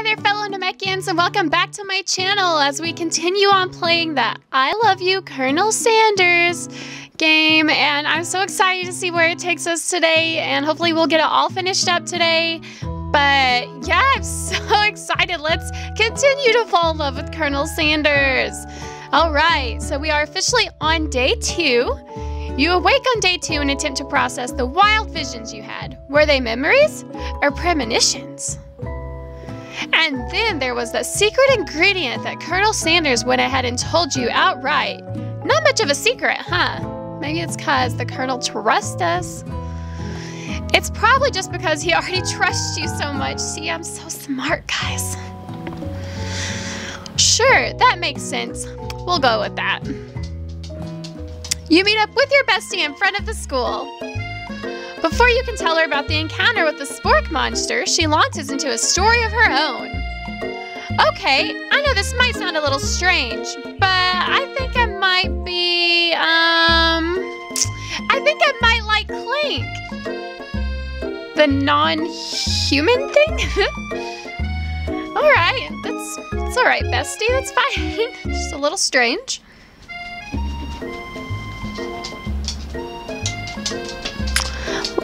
there, fellow Namekians, and welcome back to my channel as we continue on playing the I Love You, Colonel Sanders game, and I'm so excited to see where it takes us today, and hopefully we'll get it all finished up today. But yeah, I'm so excited. Let's continue to fall in love with Colonel Sanders. All right, so we are officially on day 2. You awake on day 2 and attempt to process the wild visions you had. Were they memories or premonitions? And then there was that secret ingredient that Colonel Sanders went ahead and told you outright. Not much of a secret, huh? Maybe it's because the Colonel trusts us. It's probably just because he already trusts you so much. See, I'm so smart, guys. Sure, that makes sense. We'll go with that. You meet up with your bestie in front of the school. Before you can tell her about the encounter with the spork monster, she launches into a story of her own. Okay, I know this might sound a little strange, but I think I might be, I think I might like Clink. The non-human thing? Alright, that's alright, bestie, that's fine. Just a little strange.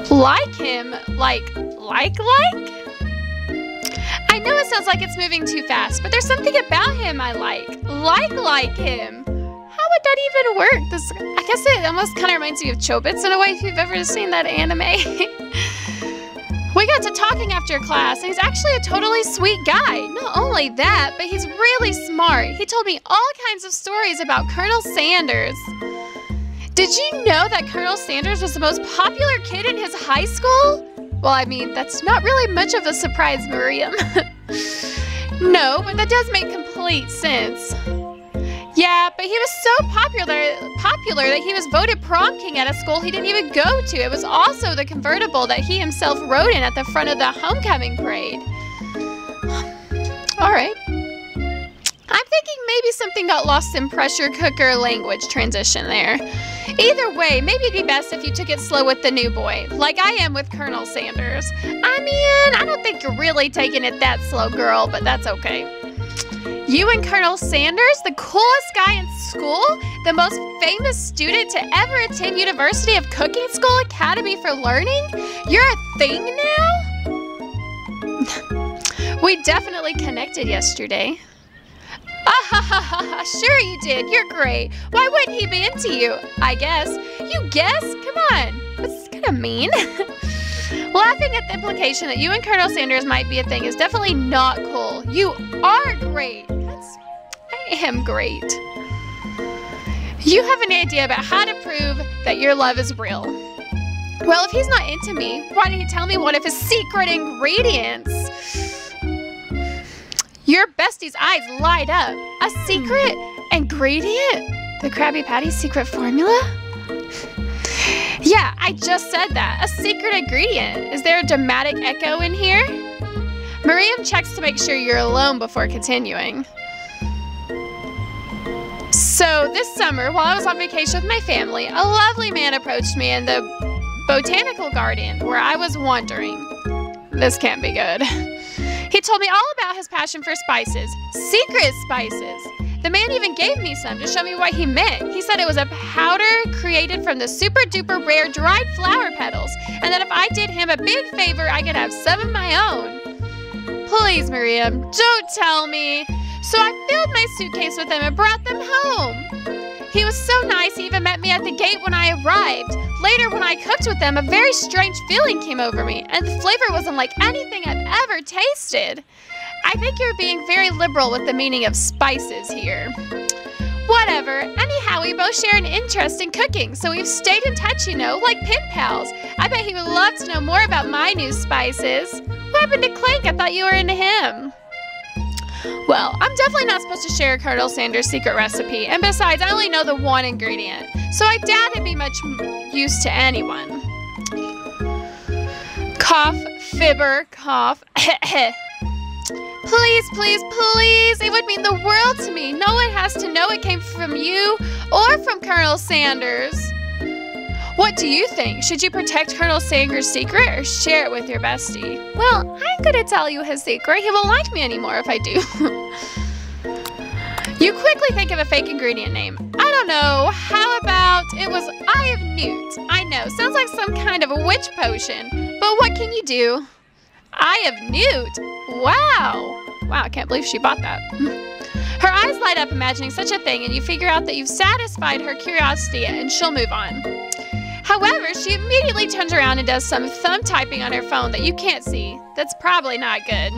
Like him? Like? I know it sounds like it's moving too fast, but there's something about him I like. Like him. How would that even work? I guess it almost kind of reminds me of Chobits in a way, if you've ever seen that anime. We got to talking after class, and he's actually a totally sweet guy. Not only that, but he's really smart. He told me all kinds of stories about Colonel Sanders. Did you know that Colonel Sanders was the most popular kid in his high school? Well, I mean, that's not really much of a surprise, Miriam. No, but that does make complete sense. Yeah, but he was so popular that he was voted prom king at a school he didn't even go to. It was also the convertible that he himself rode in at the front of the homecoming parade. All right. I'm thinking maybe something got lost in pressure cooker language transition there. Either way, maybe it'd be best if you took it slow with the new boy, like I am with Colonel Sanders. I mean, I don't think you're really taking it that slow, girl, but that's okay. You and Colonel Sanders, the coolest guy in school, the most famous student to ever attend University of Cooking School Academy for Learning? You're a thing now? We definitely connected yesterday. Sure you did. You're great. Why wouldn't he be into you? I guess. You guess? Come on. That's kind of mean. Laughing at the implication that you and Colonel Sanders might be a thing is definitely not cool. You are great. I am great. You have an idea about how to prove that your love is real. Well, if he's not into me, why didn't he tell me one of his secret ingredients? Your bestie's eyes light up. A secret ingredient? The Krabby Patty's secret formula? Yeah, I just said that. A secret ingredient. Is there a dramatic echo in here? Miriam checks to make sure you're alone before continuing. So this summer, while I was on vacation with my family, a lovely man approached me in the botanical garden where I was wandering. This can't be good. He told me all about his passion for spices. Secret spices. The man even gave me some to show me what he meant. He said it was a powder created from the super duper rare dried flower petals, and that if I did him a big favor, I could have some of my own. Please, Miriam, don't tell me. So I filled my suitcase with them and brought them home. He was so nice, he even met me at the gate when I arrived. Later, when I cooked with them, a very strange feeling came over me, and the flavor wasn't like anything I've ever tasted. I think you're being very liberal with the meaning of spices here. Whatever. Anyhow, we both share an interest in cooking, so we've stayed in touch, you know, like pen pals. I bet he would love to know more about my new spices. What happened to Clank? I thought you were into him. Well, I'm definitely not supposed to share Colonel Sanders' secret recipe, and besides, I only know the one ingredient, so I doubt it'd be much use to anyone. Cough, fibber, cough. Please, please, please, it would mean the world to me. No one has to know it came from you or from Colonel Sanders. What do you think? Should you protect Colonel Sanger's secret or share it with your bestie? Well, I'm gonna tell you his secret. He won't like me anymore if I do. You quickly think of a fake ingredient name. I don't know. How about it was Eye of Newt? I know, sounds like some kind of a witch potion. But what can you do? Eye of Newt? Wow. Wow, I can't believe she bought that. Her eyes light up imagining such a thing, and you figure out that you've satisfied her curiosity and she'll move on. However, she immediately turns around and does some thumb typing on her phone that you can't see. That's probably not good.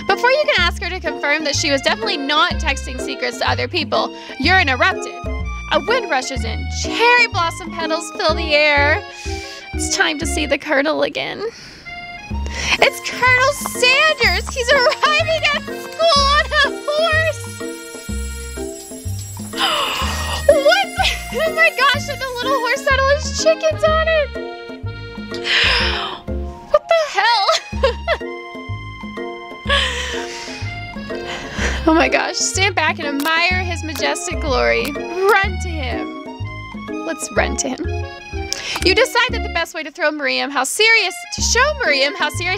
Before you can ask her to confirm that she was definitely not texting secrets to other people, you're interrupted. A wind rushes in. Cherry blossom petals fill the air. It's time to see the Colonel again. It's Colonel Sanders! He's arriving at school on a horse! What? Oh my gosh, and the little horse had all his chickens on it! What the hell? Oh my gosh, stand back and admire his majestic glory. Run to him. Let's run to him. You decide that the best way to show Miriam how serious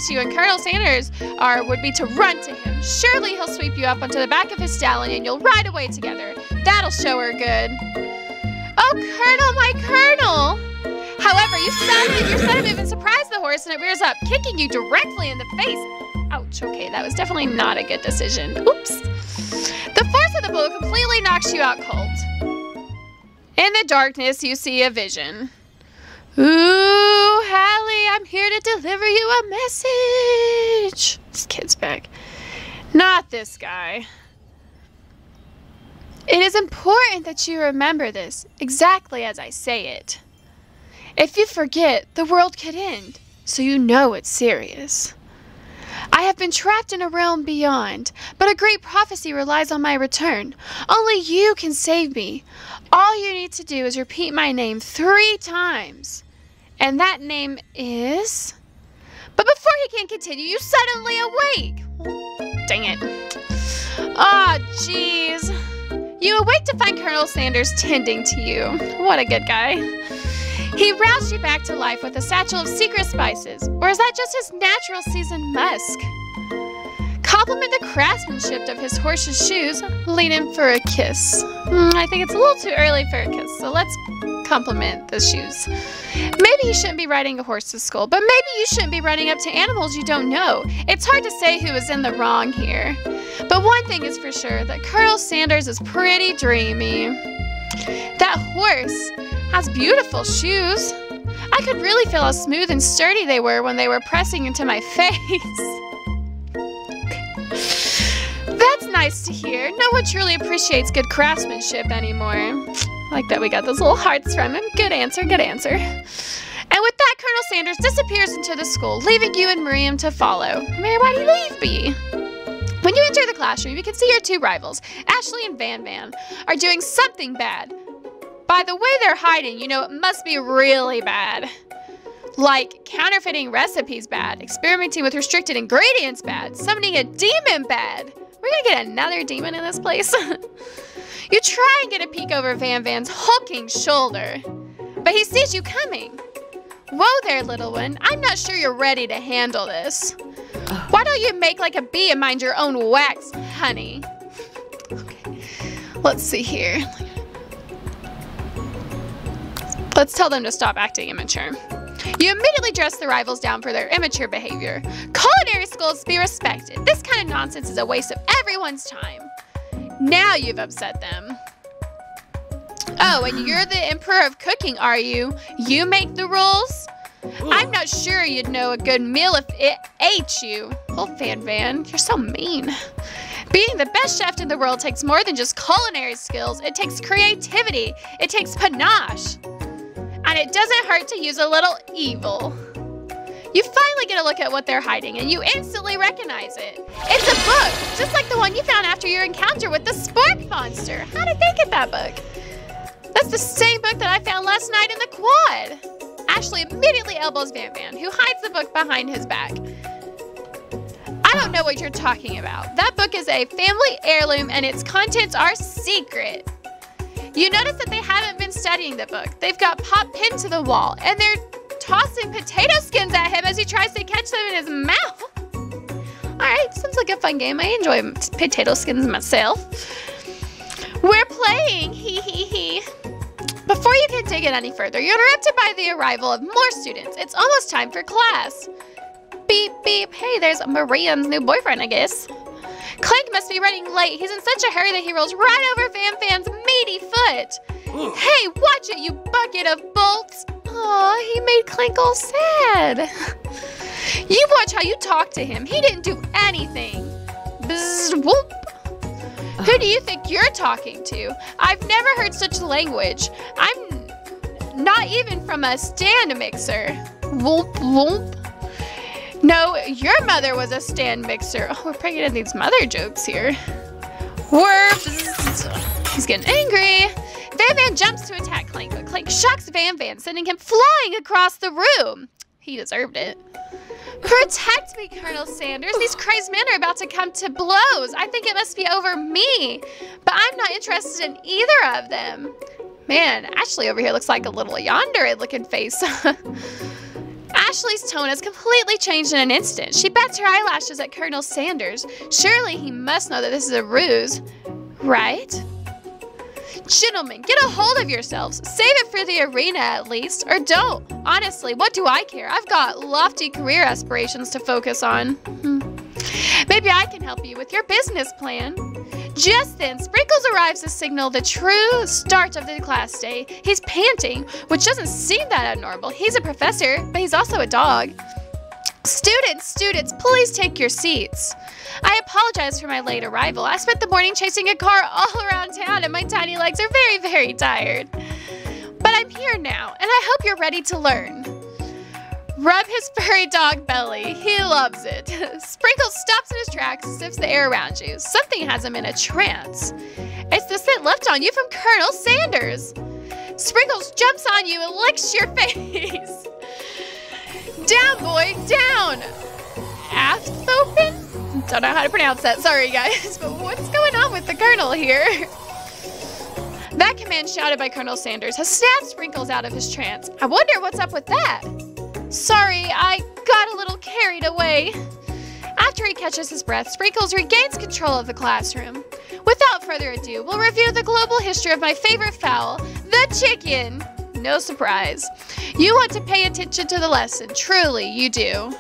you and Colonel Sanders are would be to run to him. Surely he'll sweep you up onto the back of his stallion and you'll ride away together. That'll show her good. Oh, Colonel, my Colonel! However, your sudden movement surprised the horse and it rears up, kicking you directly in the face. Ouch, okay, that was definitely not a good decision. Oops. The force of the blow completely knocks you out cold. In the darkness, you see a vision. Ooh, Hallie, I'm here to deliver you a message. This kid's back. Not this guy. It is important that you remember this, exactly as I say it. If you forget, the world could end, so you know it's serious. I have been trapped in a realm beyond, but a great prophecy relies on my return. Only you can save me. All you need to do is repeat my name 3 times. And that name is... But before he can continue, you suddenly awake. Dang it. Aw, jeez. You awake to find Colonel Sanders tending to you. What a good guy. He roused you back to life with a satchel of secret spices. Or is that just his natural seasoned musk? Compliment the craftsmanship of his horse's shoes. Lean in for a kiss. I think it's a little too early for a kiss, so let's compliment the shoes. Maybe you shouldn't be riding a horse to school, but maybe you shouldn't be running up to animals you don't know. It's hard to say who is in the wrong here. But one thing is for sure, that Colonel Sanders is pretty dreamy. That horse has beautiful shoes. I could really feel how smooth and sturdy they were when they were pressing into my face. That's nice to hear. No one truly appreciates good craftsmanship anymore. I like that we got those little hearts from him. Good answer, good answer. And with that, Colonel Sanders disappears into the school, leaving you and Miriam to follow. Mary, why'd he leave me? When you enter the classroom, you can see your 2 rivals, Ashley and Van Van, are doing something bad. By the way they're hiding, you know it must be really bad. Like counterfeiting recipes bad, experimenting with restricted ingredients bad, summoning a demon bad. We're gonna get another demon in this place. You try and get a peek over Van Van's hulking shoulder, but he sees you coming. Whoa there, little one. I'm not sure you're ready to handle this. Why don't you make like a bee and mind your own wax, honey? Okay, let's see here. Let's tell them to stop acting immature. You immediately dress the rivals down for their immature behavior. Culinary schools be respected. This kind of nonsense is a waste of everyone's time. Now you've upset them. Oh, and you're the emperor of cooking, are you? You make the rules? I'm not sure you'd know a good meal if it ate you. Oh, Van Van, you're so mean. Being the best chef in the world takes more than just culinary skills. It takes creativity. It takes panache. And it doesn't hurt to use a little evil. You finally get a look at what they're hiding, and you instantly recognize it. It's a book, just like the one you found after your encounter with the Spork Monster. How did they get that book? That's the same book that I found last night in the quad. Ashley immediately elbows Van Van, who hides the book behind his back. I don't know what you're talking about. That book is a family heirloom, and its contents are secret. You notice that they haven't been studying the book. They've got Pop pinned to the wall, and they're tossing potato skins at him as he tries to catch them in his mouth. Alright, sounds like a fun game. I enjoy potato skins myself. We're playing, hee hee hee. Before you can dig in any further, you're interrupted by the arrival of more students. It's almost time for class. Beep, beep. Hey, there's Marianne's new boyfriend, I guess. Clank must be running late. He's in such a hurry that he rolls right over Fan Fan's meaty foot. Ooh. Hey, watch it, you bucket of bolts. Aw, he made Clank all sad. You watch how you talk to him. He didn't do anything. Bzz, whoop. Who do you think you're talking to? I've never heard such language. I'm not even from a stand mixer. Whoop, whoop. No, your mother was a stand mixer. Oh, we're bringing in these mother jokes here. Whoops. He's getting angry. Van Van jumps to attack Clank, but Clank shocks Van Van, sending him flying across the room. He deserved it. Protect me, Colonel Sanders. These crazed men are about to come to blows. I think it must be over me, but I'm not interested in either of them. Man, Ashley over here looks like a little yandere-looking face. Ashley's tone has completely changed in an instant. She bats her eyelashes at Colonel Sanders. Surely he must know that this is a ruse, right? Gentlemen, get a hold of yourselves. Save it for the arena at least, or don't. Honestly, what do I care? I've got lofty career aspirations to focus on. Maybe I can help you with your business plan. Just then, Sprinkles arrives to signal the true start of the class day. He's panting, which doesn't seem that abnormal. He's a professor, but he's also a dog. Students, please take your seats. I apologize for my late arrival. I spent the morning chasing a car all around town and my tiny legs are very, very tired. But I'm here now, and I hope you're ready to learn. Rub his furry dog belly. He loves it. Sprinkles stops in his tracks and sniffs the air around you. Something has him in a trance. It's the scent left on you from Colonel Sanders. Sprinkles jumps on you and licks your face. Down, boy, down. Afthopen? Don't know how to pronounce that. Sorry, guys. But what's going on with the Colonel here? That command shouted by Colonel Sanders has snapped Sprinkles out of his trance. I wonder what's up with that. Sorry, I got a little carried away. After he catches his breath, Sprinkles regains control of the classroom. Without further ado, we'll review the global history of my favorite fowl, the chicken. No surprise. You want to pay attention to the lesson. Truly, you do.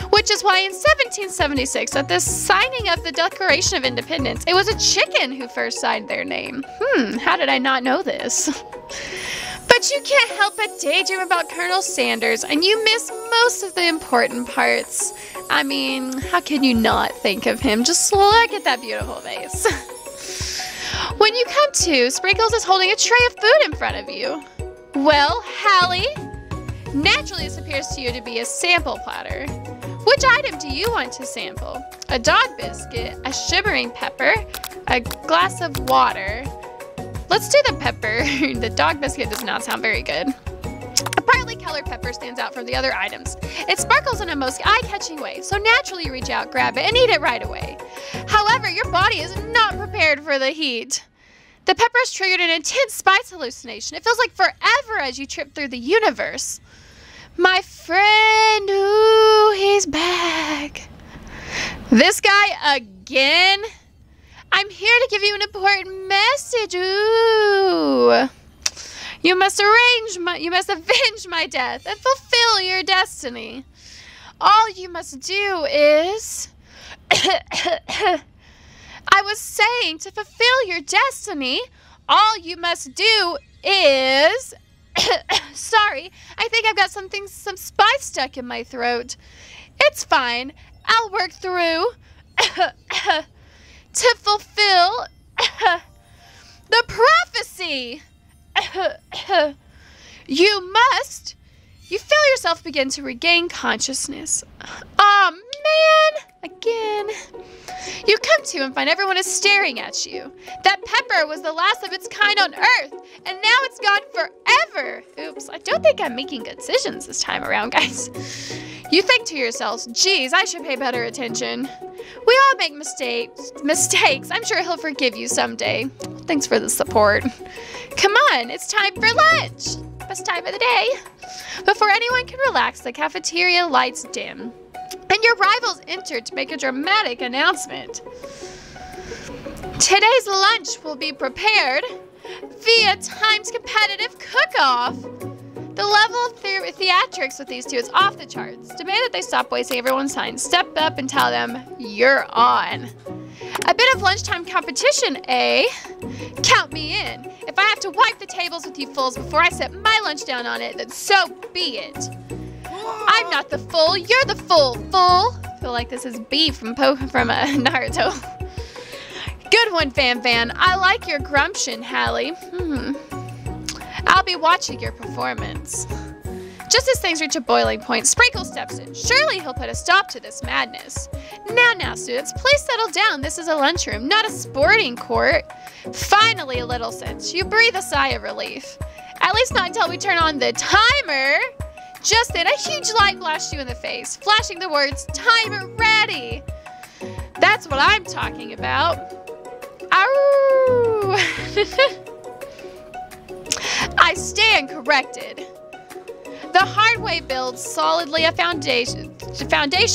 Which is why in 1776, at the signing of the Declaration of Independence, it was a chicken who first signed their name. How did I not know this? But you can't help but daydream about Colonel Sanders, and you miss most of the important parts. I mean, how can you not think of him? Just look at that beautiful face. When you come to, Sprinkles is holding a tray of food in front of you. Well, Hallie, naturally this appears to you to be a sample platter. Which item do you want to sample? A dog biscuit, a shimmering pepper, a glass of water. Let's do the pepper. The dog biscuit does not sound very good. A brightly colored pepper stands out from the other items. It sparkles in a most eye-catching way, so naturally you reach out, grab it, and eat it right away. However, your body is not prepared for the heat. The peppers triggered an intense spice hallucination. It feels like forever as you trip through the universe. My friend, ooh, he's back. This guy again? I'm here to give you an important message. Ooh. You must avenge my death and fulfill your destiny. All you must do is... I was saying, to fulfill your destiny, all you must do is... Sorry, I think I've got some spice stuck in my throat. It's fine. I'll work through to fulfill the prophecy. You feel yourself begin to regain consciousness. Oh man, again. You come to and find everyone is staring at you. That pepper was the last of its kind on Earth, and now it's gone forever. Oops, I don't think I'm making good decisions this time around, guys. You think to yourselves, geez, I should pay better attention. We all make mistakes. I'm sure he'll forgive you someday. Thanks for the support. Come on, it's time for lunch. Best time of the day. Before anyone can relax, the cafeteria lights dim, and your rivals enter to make a dramatic announcement. Today's lunch will be prepared via timed competitive cook-off. The level of theatrics with these two is off the charts. Demand that they stop wasting everyone's time. Step up and tell them, you're on. A bit of lunchtime competition, eh? Count me in. If I have to wipe the tables with you fools before I set my lunch down on it, then so be it. I'm not the fool, you're the fool. I feel like this is B from Naruto. Good one, Fan. I like your gumption, Hallie. I'll be watching your performance. Just as things reach a boiling point, Sprinkle steps in. Surely he'll put a stop to this madness. Now, students, please settle down. This is a lunchroom, not a sporting court. Finally, a little sense. You breathe a sigh of relief. At least not until we turn on the timer. Just then, a huge light flashed you in the face, flashing the words, timer ready. That's what I'm talking about. Ow! I stand corrected. The hard way builds solidly a foundation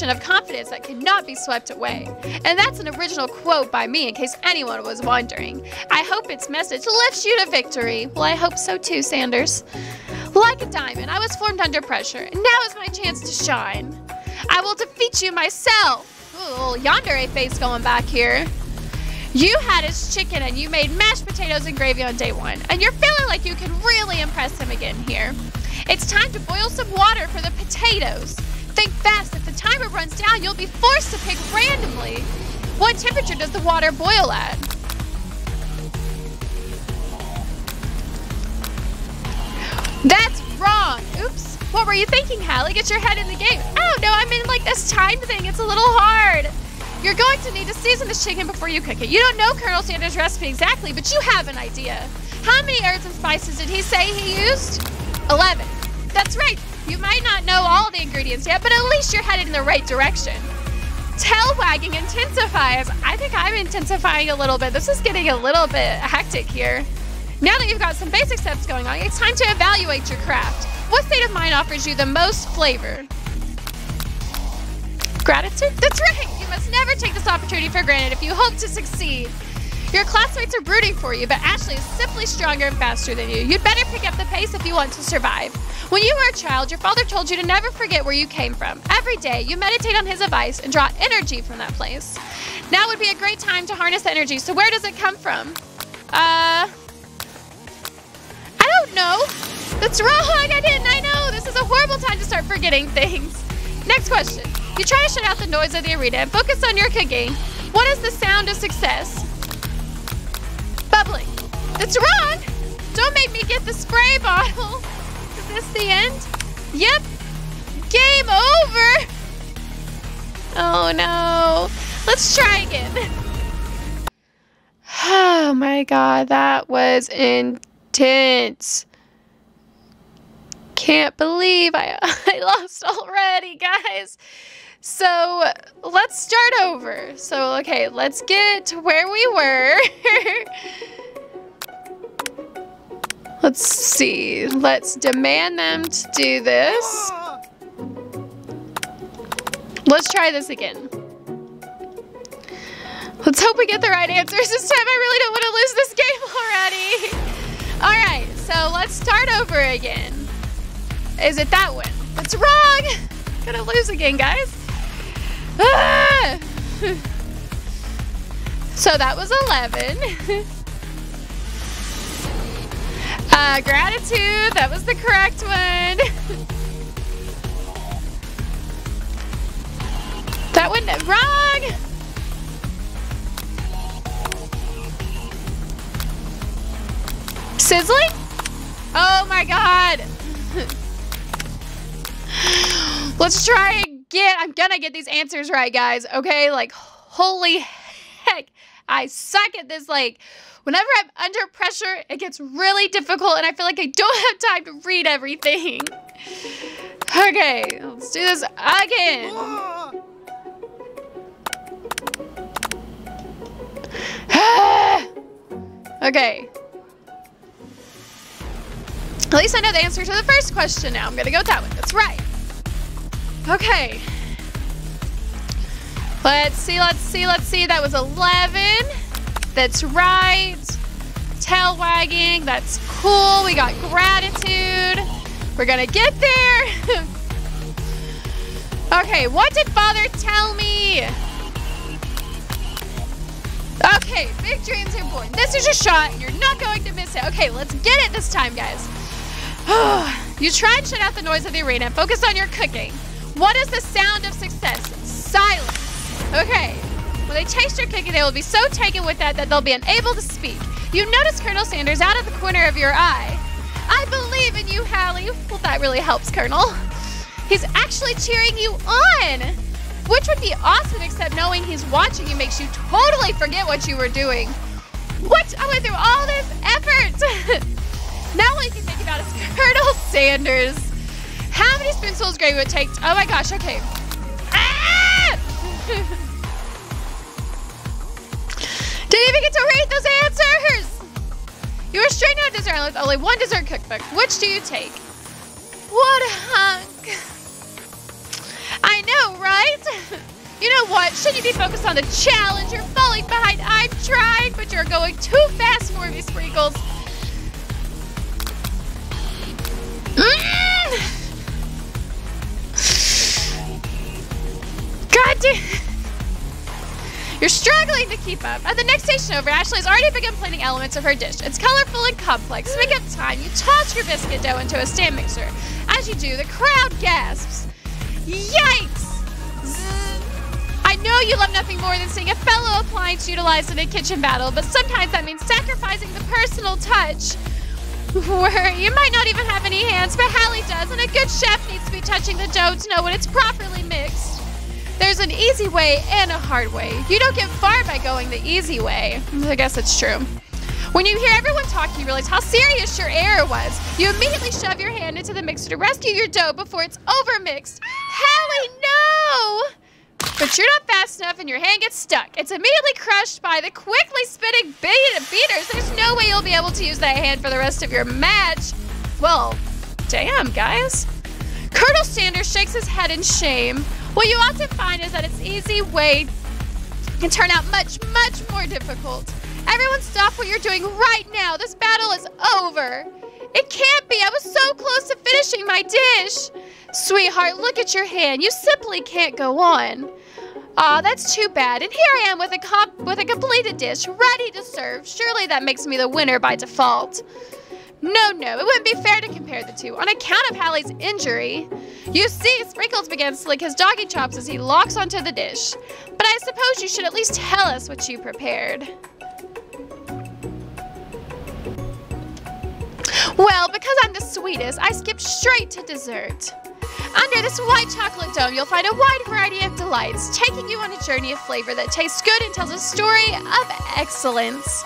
of confidence that cannot be swept away. And that's an original quote by me in case anyone was wondering. I hope its message lifts you to victory. Well, I hope so too, Sanders. Like a diamond, I was formed under pressure, and now is my chance to shine. I will defeat you myself. Ooh, yandere face going back here. You had his chicken and you made mashed potatoes and gravy on day one, and you're feeling like you can really impress him again here. It's time to boil some water for the potatoes. Think fast, if the timer runs down, you'll be forced to pick randomly. What temperature does the water boil at? That's wrong. Oops. What were you thinking, Hallie? Get your head in the game. Oh, no, I mean like this time thing. It's a little hard. You're going to need to season this chicken before you cook it. You don't know Colonel Sanders' recipe exactly, but you have an idea. How many herbs and spices did he say he used? 11. That's right. You might not know all the ingredients yet, but at least you're headed in the right direction. Tail wagging intensifies. I think I'm intensifying a little bit. This is getting a little bit hectic here. Now that you've got some basic steps going on, it's time to evaluate your craft. What state of mind offers you the most flavor? Gratitude? That's right! You must never take this opportunity for granted if you hope to succeed. Your classmates are rooting for you, but Ashley is simply stronger and faster than you. You'd better pick up the pace if you want to survive. When you were a child, your father told you to never forget where you came from. Every day, you meditate on his advice and draw energy from that place. Now would be a great time to harness the energy, so where does it come from? I don't know. That's wrong, I know. This is a horrible time to start forgetting things. Next question. You try to shut out the noise of the arena and focus on your cooking. What is the sound of success? Bubbling. That's wrong. Don't make me get the spray bottle. Is this the end? Yep. Game over. Oh no. Let's try again. Oh my god, that was intense. Can't believe I lost already, guys. So let's start over. So, okay, let's get to where we were. Let's see. Let's demand them to do this. Let's try this again. Let's hope we get the right answers this time. I really don't want to lose this game already. All right, so let's start over again. Is it that one? That's wrong. Gonna lose again, guys. Ah! So that was 11. Gratitude, that was the correct one. That one, wrong. Sizzling? Oh my god. Let's try again. I'm gonna get these answers right, guys. Okay, like, holy heck. I suck at this. Like, whenever I'm under pressure, it gets really difficult, and I feel like I don't have time to read everything. Okay, let's do this again. Okay. At least I know the answer to the first question now. I'm gonna go with that one. That's right. Okay. Let's see. That was 11. That's right. Tail wagging. That's cool. We got gratitude. We're gonna get there. Okay, what did Father tell me? Okay, big dreams are born. This is your shot. You're not going to miss it. Okay, let's get it this time, guys. You try and shut out the noise of the arena and focus on your cooking. What is the sound of success? Silence. Okay. When they taste your cooking, they will be so taken with that they'll be unable to speak. You notice Colonel Sanders out of the corner of your eye. I believe in you, Hallie. Well, that really helps, Colonel. He's actually cheering you on. Which would be awesome, except knowing he's watching you makes you totally forget what you were doing. What? I went through all this effort. Now all you can think about is Colonel Sanders. How many spoonfuls of gravy would it take? Oh my gosh, okay. Ah! Didn't even get to read those answers. You were straight out of dessert with only one dessert cookbook. Which do you take? What a hunk. I know, right? You know what? Should you be focused on the challenge? You're falling behind. I'm trying, but you're going too fast for me, Sprinkles. God damn. You're struggling to keep up. At the next station over, Ashley has already begun plating elements of her dish. It's colorful and complex. To make up time, you toss your biscuit dough into a stand mixer. As you do, the crowd gasps. Yikes! I know you love nothing more than seeing a fellow appliance utilized in a kitchen battle, but sometimes that means sacrificing the personal touch. Where you might not even have any hands, but Hallie does, and a good chef needs to be touching the dough to know when it's properly mixed. There's an easy way and a hard way. You don't get far by going the easy way. I guess it's true. When you hear everyone talking, you realize how serious your error was. You immediately shove your hand into the mixer to rescue your dough before it's overmixed. Hallie, no! But you're not fast enough and your hand gets stuck. It's immediately crushed by the quickly spinning beaters. There's no way you'll be able to use that hand for the rest of your match. Well, damn, guys. Colonel Sanders shakes his head in shame. What you often find is that its easy way can turn out much, much more difficult. Everyone stop what you're doing right now. This battle is over. It can't be. I was so close to finishing my dish. Sweetheart, look at your hand. You simply can't go on. Aw, that's too bad. And here I am with a completed dish, ready to serve. Surely that makes me the winner by default. No, it wouldn't be fair to compare the two. On account of Hallie's injury, you see, Sprinkles begins to lick his doggy chops as he locks onto the dish. But I suppose you should at least tell us what you prepared. Well, because I'm the sweetest, I skipped straight to dessert. Under this white chocolate dome, you'll find a wide variety of delights, taking you on a journey of flavor that tastes good and tells a story of excellence.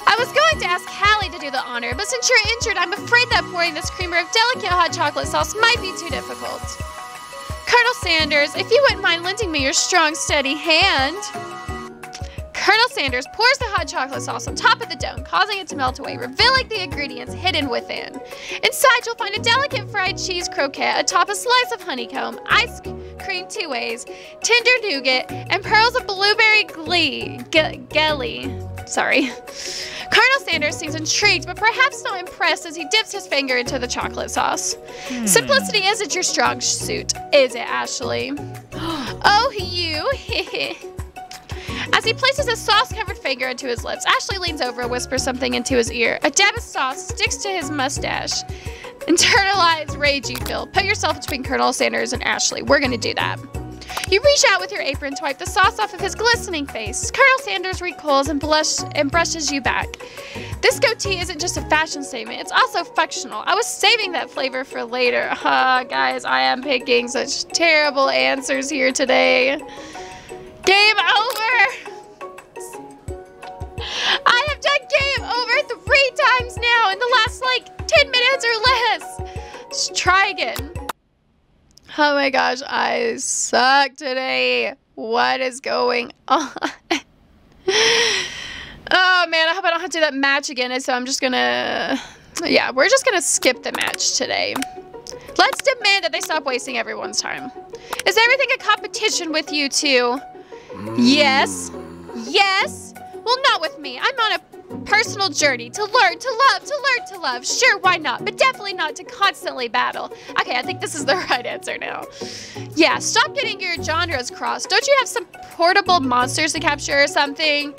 I was going to ask Hallie to do the honor, but since you're injured, I'm afraid that pouring this creamer of delicate hot chocolate sauce might be too difficult. Colonel Sanders, if you wouldn't mind lending me your strong, steady hand. Colonel Sanders pours the hot chocolate sauce on top of the dome, causing it to melt away, revealing the ingredients hidden within. Inside, you'll find a delicate fried cheese croquette atop a slice of honeycomb, ice cream 2 ways, tender nougat, and pearls of blueberry jelly. Sorry. Colonel Sanders seems intrigued, but perhaps not impressed as he dips his finger into the chocolate sauce. Simplicity isn't your strong suit, is it, Ashley? Oh, you. As he places his sauce-covered finger into his lips, Ashley leans over and whispers something into his ear. A dab of sauce sticks to his mustache. Internalized rage you feel. Put yourself between Colonel Sanders and Ashley. We're going to do that. You reach out with your apron to wipe the sauce off of his glistening face. Colonel Sanders recoils and brushes you back. This goatee isn't just a fashion statement, it's also functional. I was saving that flavor for later. Guys, I am picking such terrible answers here today. Game over! I have done game over 3 times now in the last, 10 minutes or less. Let's try again. Oh my gosh, I suck today. What is going on? Oh, man, I hope I don't have to do that match again. So I'm just gonna... Yeah, we're just gonna skip the match today. Let's demand that they stop wasting everyone's time. Is everything a competition with you two? Yes. Yes. Well, not with me. I'm on a personal journey to learn to love, to learn to love. Sure, why not? But definitely not to constantly battle. Okay, I think this is the right answer now. Yeah, stop getting your genres crossed. Don't you have some portable monsters to capture or something?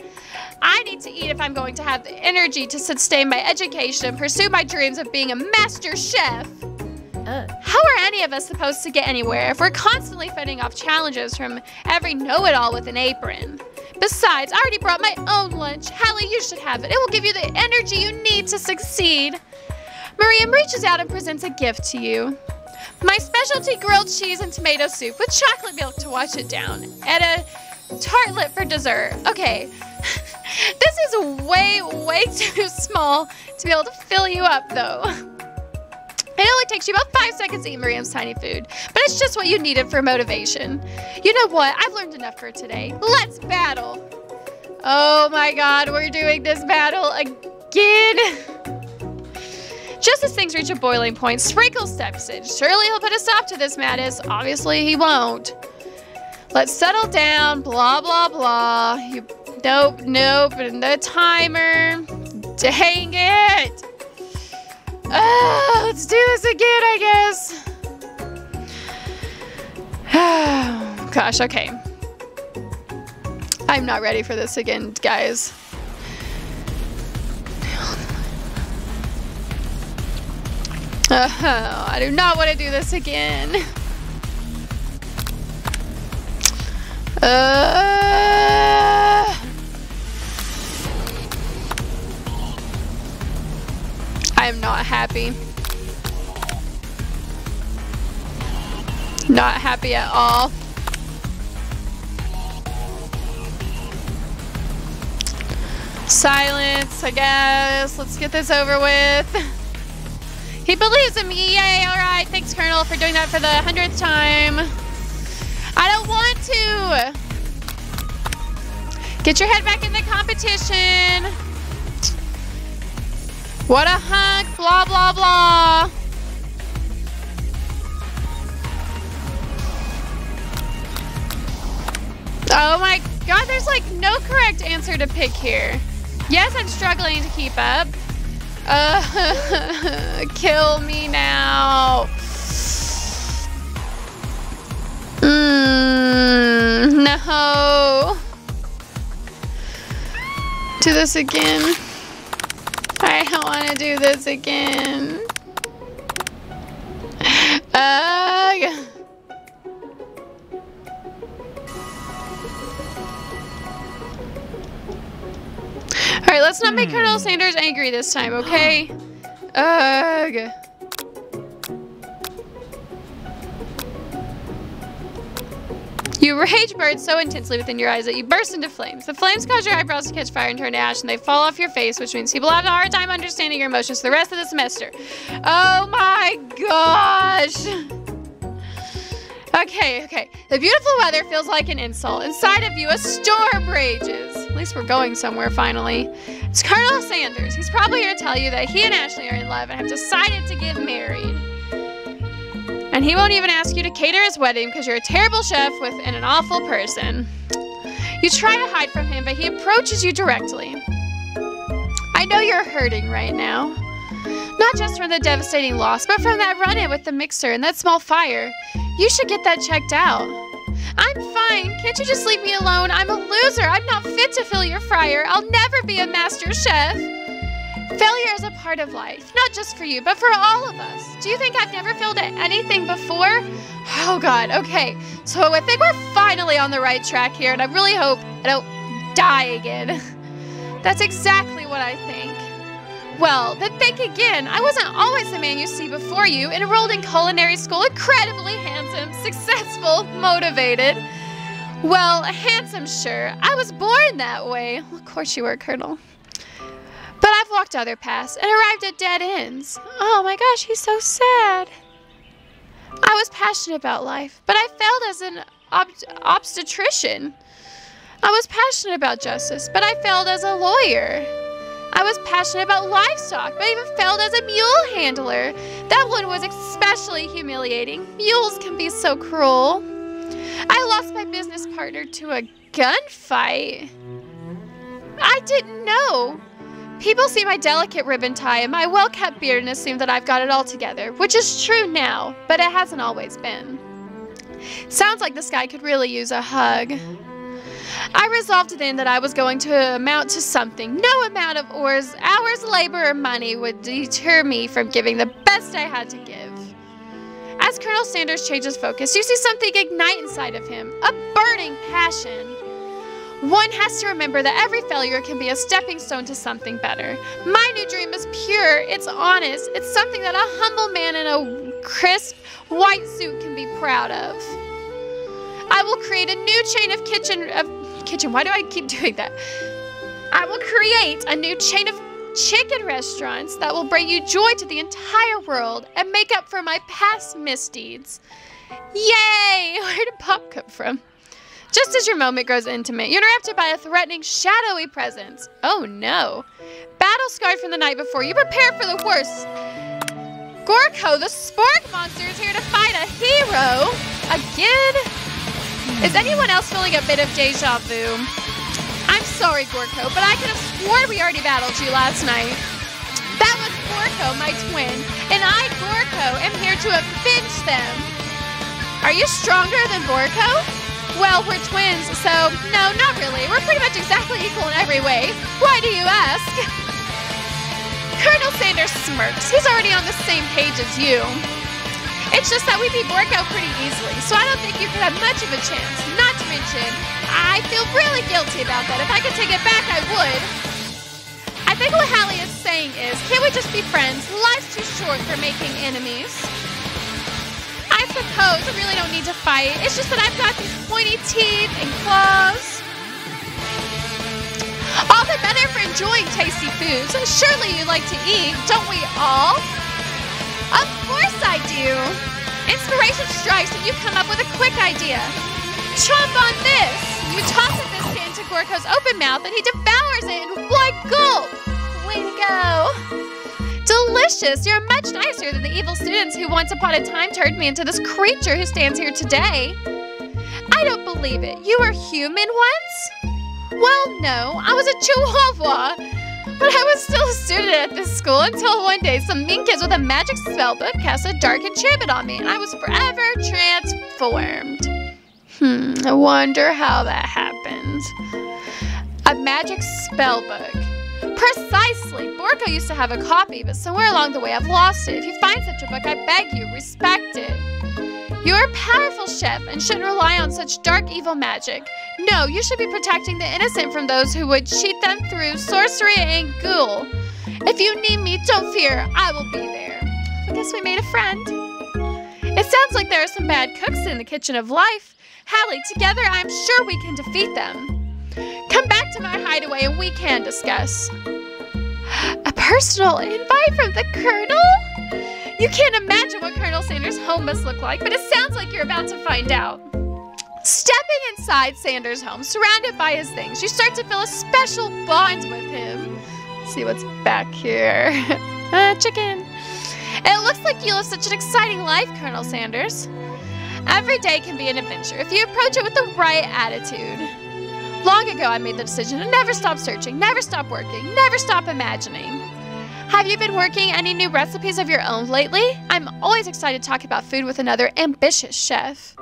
I need to eat if I'm going to have the energy to sustain my education and pursue my dreams of being a master chef. How are any of us supposed to get anywhere if we're constantly fending off challenges from every know-it-all with an apron? Besides, I already brought my own lunch. Hallie, you should have it. It will give you the energy you need to succeed. Miriam reaches out and presents a gift to you. My specialty grilled cheese and tomato soup with chocolate milk to wash it down. And a tartlet for dessert. Okay. This is way, way too small to be able to fill you up, though. It only takes you about 5 seconds to eat Miriam's tiny food, but it's just what you needed for motivation. You know what? I've learned enough for today. Let's battle. Oh my God, we're doing this battle again. Just as things reach a boiling point, Sprinkle steps in. Surely he'll put a stop to this madness. Obviously he won't. Let's settle down. Blah, blah, blah. Nope, nope. And the timer. Dang it. Let's do this again, I guess. Gosh, okay. I'm not ready for this again, guys. I do not want to do this again. I am not happy. Not happy at all. Silence, I guess. Let's get this over with. He believes in me. Yay, alright. Thanks, Colonel, for doing that for the 100th time. I don't want to. Get your head back in the competition. What a hunk. Blah, blah, blah. Oh my God, there's like no correct answer to pick here. Yes, I'm struggling to keep up. Kill me now. No. Do this again. I don't want to do this again. Alright, let's not make Colonel Sanders angry this time, okay? Ugh. You rage burn so intensely within your eyes that you burst into flames. The flames cause your eyebrows to catch fire and turn to ash, and they fall off your face, which means people have a hard time understanding your emotions for the rest of the semester. Oh my gosh! Okay. The beautiful weather feels like an insult. Inside of you, a storm rages. At least we're going somewhere, finally. It's Colonel Sanders. He's probably here to tell you that he and Ashley are in love and have decided to get married. And he won't even ask you to cater his wedding because you're a terrible chef and an awful person. You try to hide from him, but he approaches you directly. I know you're hurting right now. Not just from the devastating loss, but from that run-in with the mixer and that small fire. You should get that checked out. I'm fine. Can't you just leave me alone? I'm a loser. I'm not fit to fill your fryer. I'll never be a master chef. Failure is a part of life, not just for you, but for all of us. Do you think I've never failed at anything before? Oh God, okay. So I think we're finally on the right track here, and I really hope I don't die again. That's exactly what I think. Well, then think again. I wasn't always the man you see before you, enrolled in culinary school, incredibly handsome, successful, motivated. Well, handsome, sure. I was born that way. Well, of course you were, Colonel. But I've walked other paths and arrived at dead ends. Oh my gosh, he's so sad. I was passionate about life, but I failed as an obstetrician. I was passionate about justice, but I failed as a lawyer. I was passionate about livestock, but I even failed as a mule handler. That one was especially humiliating. Mules can be so cruel. I lost my business partner to a gunfight. I didn't know. People see my delicate ribbon tie and my well-kept beard and assume that I've got it all together, which is true now, but it hasn't always been. Sounds like this guy could really use a hug. I resolved then that I was going to amount to something. No amount of hours, labor, or money would deter me from giving the best I had to give. As Colonel Sanders changes focus, you see something ignite inside of him, a burning passion. One has to remember that every failure can be a stepping stone to something better. My new dream is pure, it's honest, it's something that a humble man in a crisp white suit can be proud of. I will create a new chain of why do I keep doing that? I will create a new chain of chicken restaurants that will bring you joy to the entire world and make up for my past misdeeds. Yay! Where did Pop come from? Just as your moment grows intimate, you're interrupted by a threatening, shadowy presence. Oh no. Battle scarred from the night before, you prepare for the worst. Gorko, the spork monster, is here to fight a hero. Again? Is anyone else feeling a bit of deja vu? I'm sorry, Gorko, but I could have sworn we already battled you last night. That was Gorko, my twin, and I, Gorko, am here to avenge them. Are you stronger than Gorko? Well, we're twins, so no, not really. We're pretty much exactly equal in every way. Why do you ask? Colonel Sanders smirks. He's already on the same page as you. It's just that we beat Gorko pretty easily, so I don't think you could have much of a chance. Not to mention, I feel really guilty about that. If I could take it back, I would. I think what Hallie is saying is, can't we just be friends? Life's too short for making enemies. I suppose I really don't need to fight. It's just that I've got these pointy teeth and claws. All the better for enjoying tasty foods. Surely you like to eat, don't we all? Of course I do. Inspiration strikes and you come up with a quick idea. Chomp on this. You toss a biscuit into Gorko's open mouth and he devours it in one gulp. Way to go. Delicious. You're much nicer than the evil students who once upon a time turned me into this creature who stands here today. I don't believe it. You were human once? Well, no. I was a chihuahua. But I was still a student at this school until one day some mean kids with a magic spell book cast a dark enchantment on me and I was forever transformed. I wonder how that happened. A magic spell book. Precisely. Gorko used to have a copy, but somewhere along the way I've lost it. If you find such a book, I beg you, respect it. You're a powerful chef and shouldn't rely on such dark evil magic. No, you should be protecting the innocent from those who would cheat them through sorcery and ghoul. If you need me, don't fear, I will be there. I guess we made a friend. It sounds like there are some bad cooks in the kitchen of life. Hallie, together I'm sure we can defeat them. Come back to my hideaway and we can discuss. A personal invite from the Colonel? You can't imagine what Colonel Sanders' home must look like, but it sounds like you're about to find out. Stepping inside Sanders' home, surrounded by his things, you start to feel a special bond with him. Let's see what's back here. Chicken. It looks like you live such an exciting life, Colonel Sanders. Every day can be an adventure if you approach it with the right attitude. Long ago, I made the decision to never stop searching, never stop working, never stop imagining. Have you been working any new recipes of your own lately? I'm always excited to talk about food with another ambitious chef.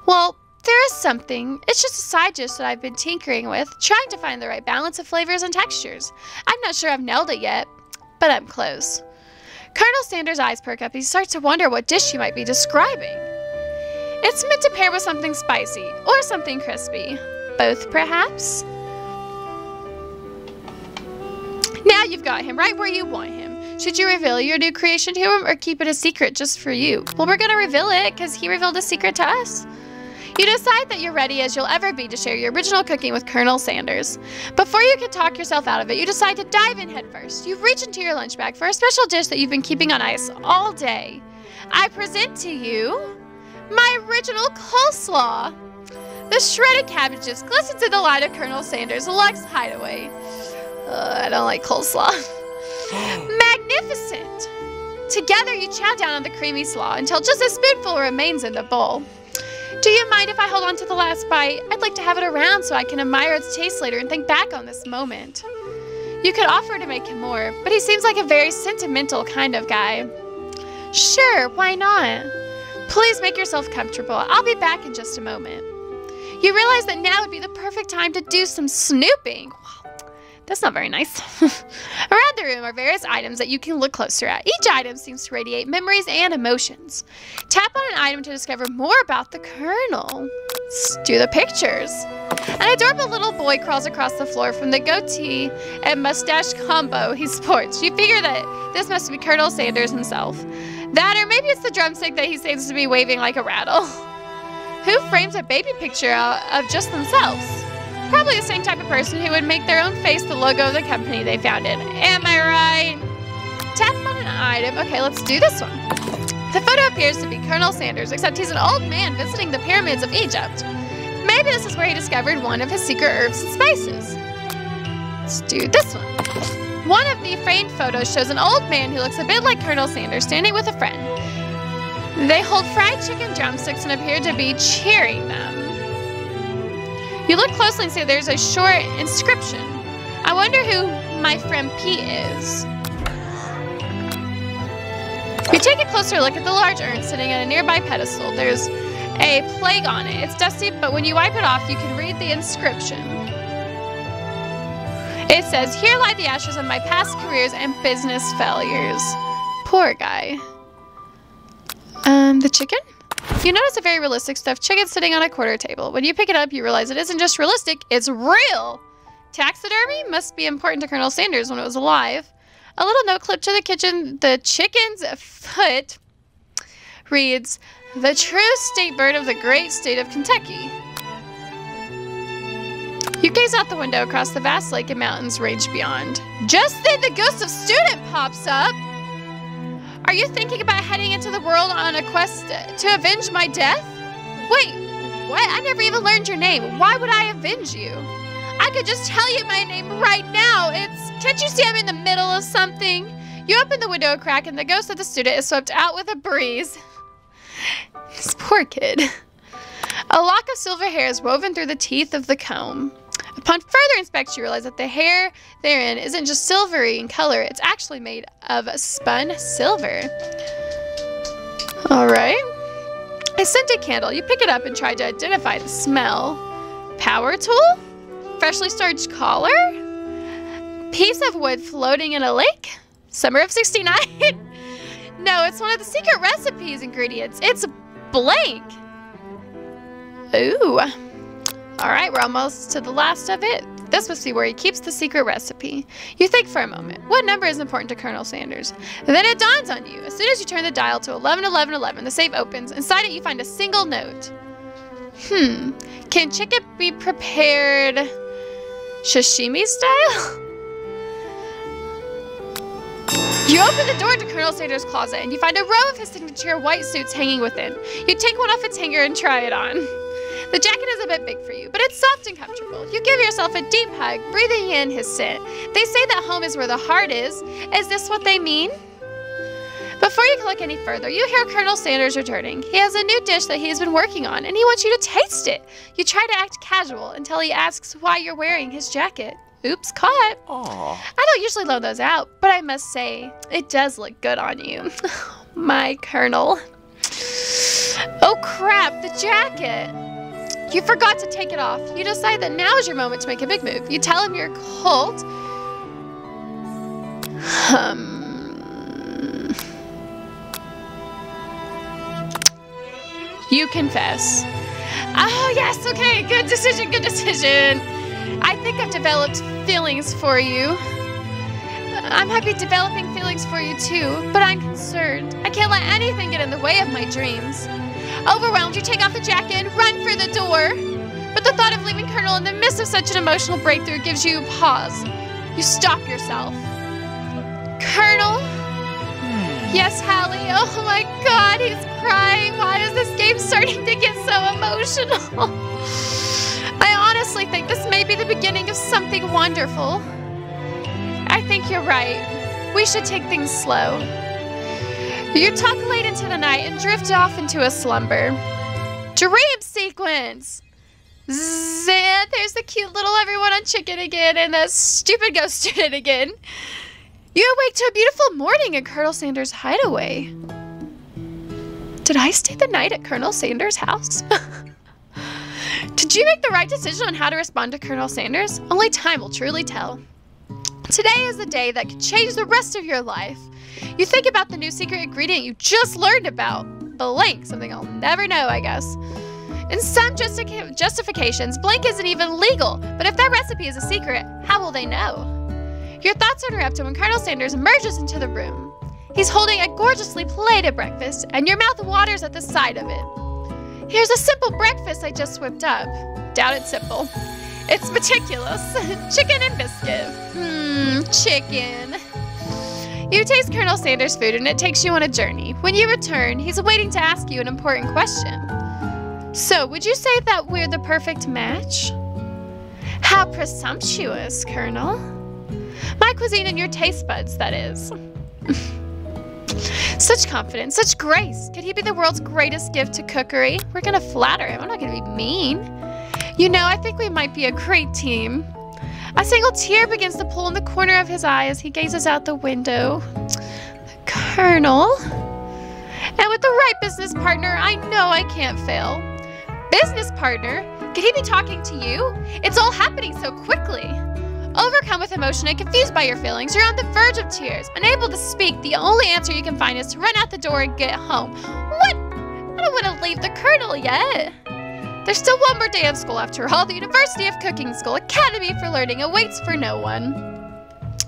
Well, there is something. It's just a side dish that I've been tinkering with, trying to find the right balance of flavors and textures. I'm not sure I've nailed it yet, but I'm close. Colonel Sanders' eyes perk up. He starts to wonder what dish you might be describing. It's meant to pair with something spicy or something crispy. Both, perhaps? Now you've got him right where you want him. Should you reveal your new creation to him or keep it a secret just for you? Well, we're going to reveal it because he revealed a secret to us. You decide that you're ready as you'll ever be to share your original cooking with Colonel Sanders. Before you can talk yourself out of it, you decide to dive in head first. You reach into your lunch bag for a special dish that you've been keeping on ice all day. I present to you my original coleslaw. The shredded cabbages glistened in the light of Colonel Sanders' Lux hideaway. I don't like coleslaw. Magnificent! Together you chow down on the creamy slaw until just a spoonful remains in the bowl. Do you mind if I hold on to the last bite? I'd like to have it around so I can admire its taste later and think back on this moment. You could offer to make him more, but he seems like a very sentimental kind of guy. Sure, why not? Please make yourself comfortable. I'll be back in just a moment. You realize that now would be the perfect time to do some snooping. That's not very nice. Around the room are various items that you can look closer at. Each item seems to radiate memories and emotions. Tap on an item to discover more about the Colonel. Let's do the pictures. An adorable little boy crawls across the floor from the goatee and mustache combo he sports. You figure that this must be Colonel Sanders himself. That, or maybe it's the drumstick that he seems to be waving like a rattle. Who frames a baby picture of just themselves? Probably the same type of person who would make their own face the logo of the company they founded. Am I right? Tap on an item. Okay, let's do this one. The photo appears to be Colonel Sanders, except he's an old man visiting the pyramids of Egypt. Maybe this is where he discovered one of his secret herbs and spices. Let's do this one. One of the framed photos shows an old man who looks a bit like Colonel Sanders standing with a friend. They hold fried chicken drumsticks and appear to be cheering them. You look closely and see there's a short inscription. I wonder who my friend Pete is. You take a closer look at the large urn sitting on a nearby pedestal. There's a plague on it. It's dusty, but when you wipe it off, you can read the inscription. It says, "Here lie the ashes of my past careers and business failures." Poor guy. The chicken? You notice a very realistic stuffed chicken sitting on a quarter table. When you pick it up, you realize it isn't just realistic, it's real! Taxidermy must be important to Colonel Sanders when it was alive. A little note clipped to the kitchen. The chicken's foot reads, "The true state bird of the great state of Kentucky." You gaze out the window across the vast lake and mountains range beyond. Just then the ghost of student pops up. Are you thinking about heading into the world on a quest to avenge my death? Wait, what? I never even learned your name. Why would I avenge you? I could just tell you my name right now. Can't you see I'm in the middle of something? You open the window a crack and the ghost of the student is swept out with a breeze. This poor kid. A lock of silver hair is woven through the teeth of the comb. Upon further inspection, you realize that the hair therein isn't just silvery in color, it's actually made of spun silver. Alright. A scented candle. You pick it up and try to identify the smell. Power tool? Freshly starched collar? Piece of wood floating in a lake? Summer of '69? No, it's one of the secret recipes ingredients. It's blank. Ooh. Alright, we're almost to the last of it. This must be where he keeps the secret recipe. You think for a moment. What number is important to Colonel Sanders? And then it dawns on you. As soon as you turn the dial to 111111, the safe opens. Inside it, you find a single note. Can chicken be prepared sashimi style? You open the door to Colonel Sanders' closet, and you find a row of his signature white suits hanging within. You take one off its hanger and try it on. The jacket is a bit big for you, but it's soft and comfortable. You give yourself a deep hug, breathing in his scent. They say that home is where the heart is. Is this what they mean? Before you can look any further, you hear Colonel Sanders returning. He has a new dish that he has been working on, and he wants you to taste it. You try to act casual until he asks why you're wearing his jacket. Oops, caught. Aww. I don't usually loan those out, but I must say, it does look good on you. My Colonel. Oh crap, the jacket. You forgot to take it off. You decide that now is your moment to make a big move. You tell him you're cold. You confess. Oh yes, okay, good decision, good decision. I think I've developed feelings for you. I'm happy developing feelings for you too, but I'm concerned. I can't let anything get in the way of my dreams. Overwhelmed, you take off the jacket and run for the door. But the thought of leaving Colonel in the midst of such an emotional breakthrough gives you a pause. You stop yourself. Colonel? Yes, Hallie. Oh my God, he's crying. Why is this game starting to get so emotional? honestly think this may be the beginning of something wonderful. I think you're right. We should take things slow. You talk late into the night and drift off into a slumber. Dream sequence! Zan, there's the cute little everyone on chicken again and the stupid ghost student again. You awake to a beautiful morning in Colonel Sanders' hideaway. Did I stay the night at Colonel Sanders' house? Did you make the right decision on how to respond to Colonel Sanders? Only time will truly tell. Today is the day that could change the rest of your life. You think about the new secret ingredient you just learned about. Blank, something I'll never know, I guess. In some justifications, blank isn't even legal, but if that recipe is a secret, how will they know? Your thoughts are interrupted when Colonel Sanders emerges into the room. He's holding a gorgeously plated breakfast, and your mouth waters at the sight of it. Here's a simple breakfast I just whipped up. Doubt it's simple. It's meticulous. Chicken and biscuit. Chicken. You taste Colonel Sanders' food and it takes you on a journey. When you return, he's waiting to ask you an important question. So, would you say that we're the perfect match? How presumptuous, Colonel. My cuisine and your taste buds, that is. Such confidence, such grace. Could he be the world's greatest gift to cookery? We're gonna flatter him. I'm not gonna be mean. You know, I think we might be a great team. A single tear begins to pool in the corner of his eye as he gazes out the window. The Colonel. And with the right business partner, I know I can't fail. Business partner? Could he be talking to you? It's all happening so quickly. Overcome with emotion and confused by your feelings, you're on the verge of tears. Unable to speak, the only answer you can find is to run out the door and get home. What? I don't want to leave the Colonel yet. There's still one more day of school after all. The University of Cooking School Academy for Learning awaits for no one.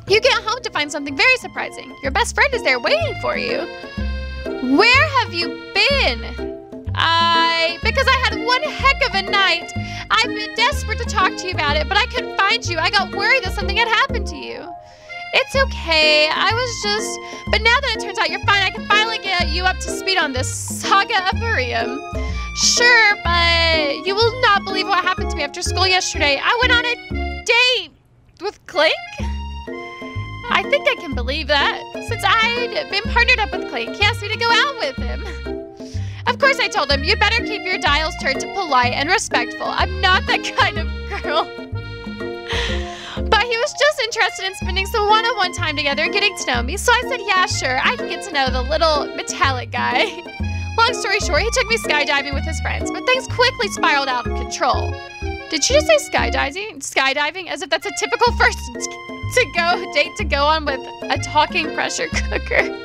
You get home to find something very surprising. Your best friend is there waiting for you. Where have you been? Because I had one heck of a night. I've been desperate to talk to you about it, but I couldn't find you. I got worried that something had happened to you. It's okay. But now that it turns out you're fine, I can finally get you up to speed on this saga of Miriam. Sure, but you will not believe what happened to me after school yesterday. I went on a date with Clink. I think I can believe that. Since I'd been partnered up with Clink, he asked me to go out with him. Of course I told him, you'd better keep your dials turned to polite and respectful. I'm not that kind of girl. But he was just interested in spending some one-on-one time together and getting to know me. So I said, yeah, sure, I can get to know the little metallic guy. Long story short, he took me skydiving with his friends, but things quickly spiraled out of control. Did you just say skydiving? Skydiving? As if that's a typical first date to go on with a talking pressure cooker.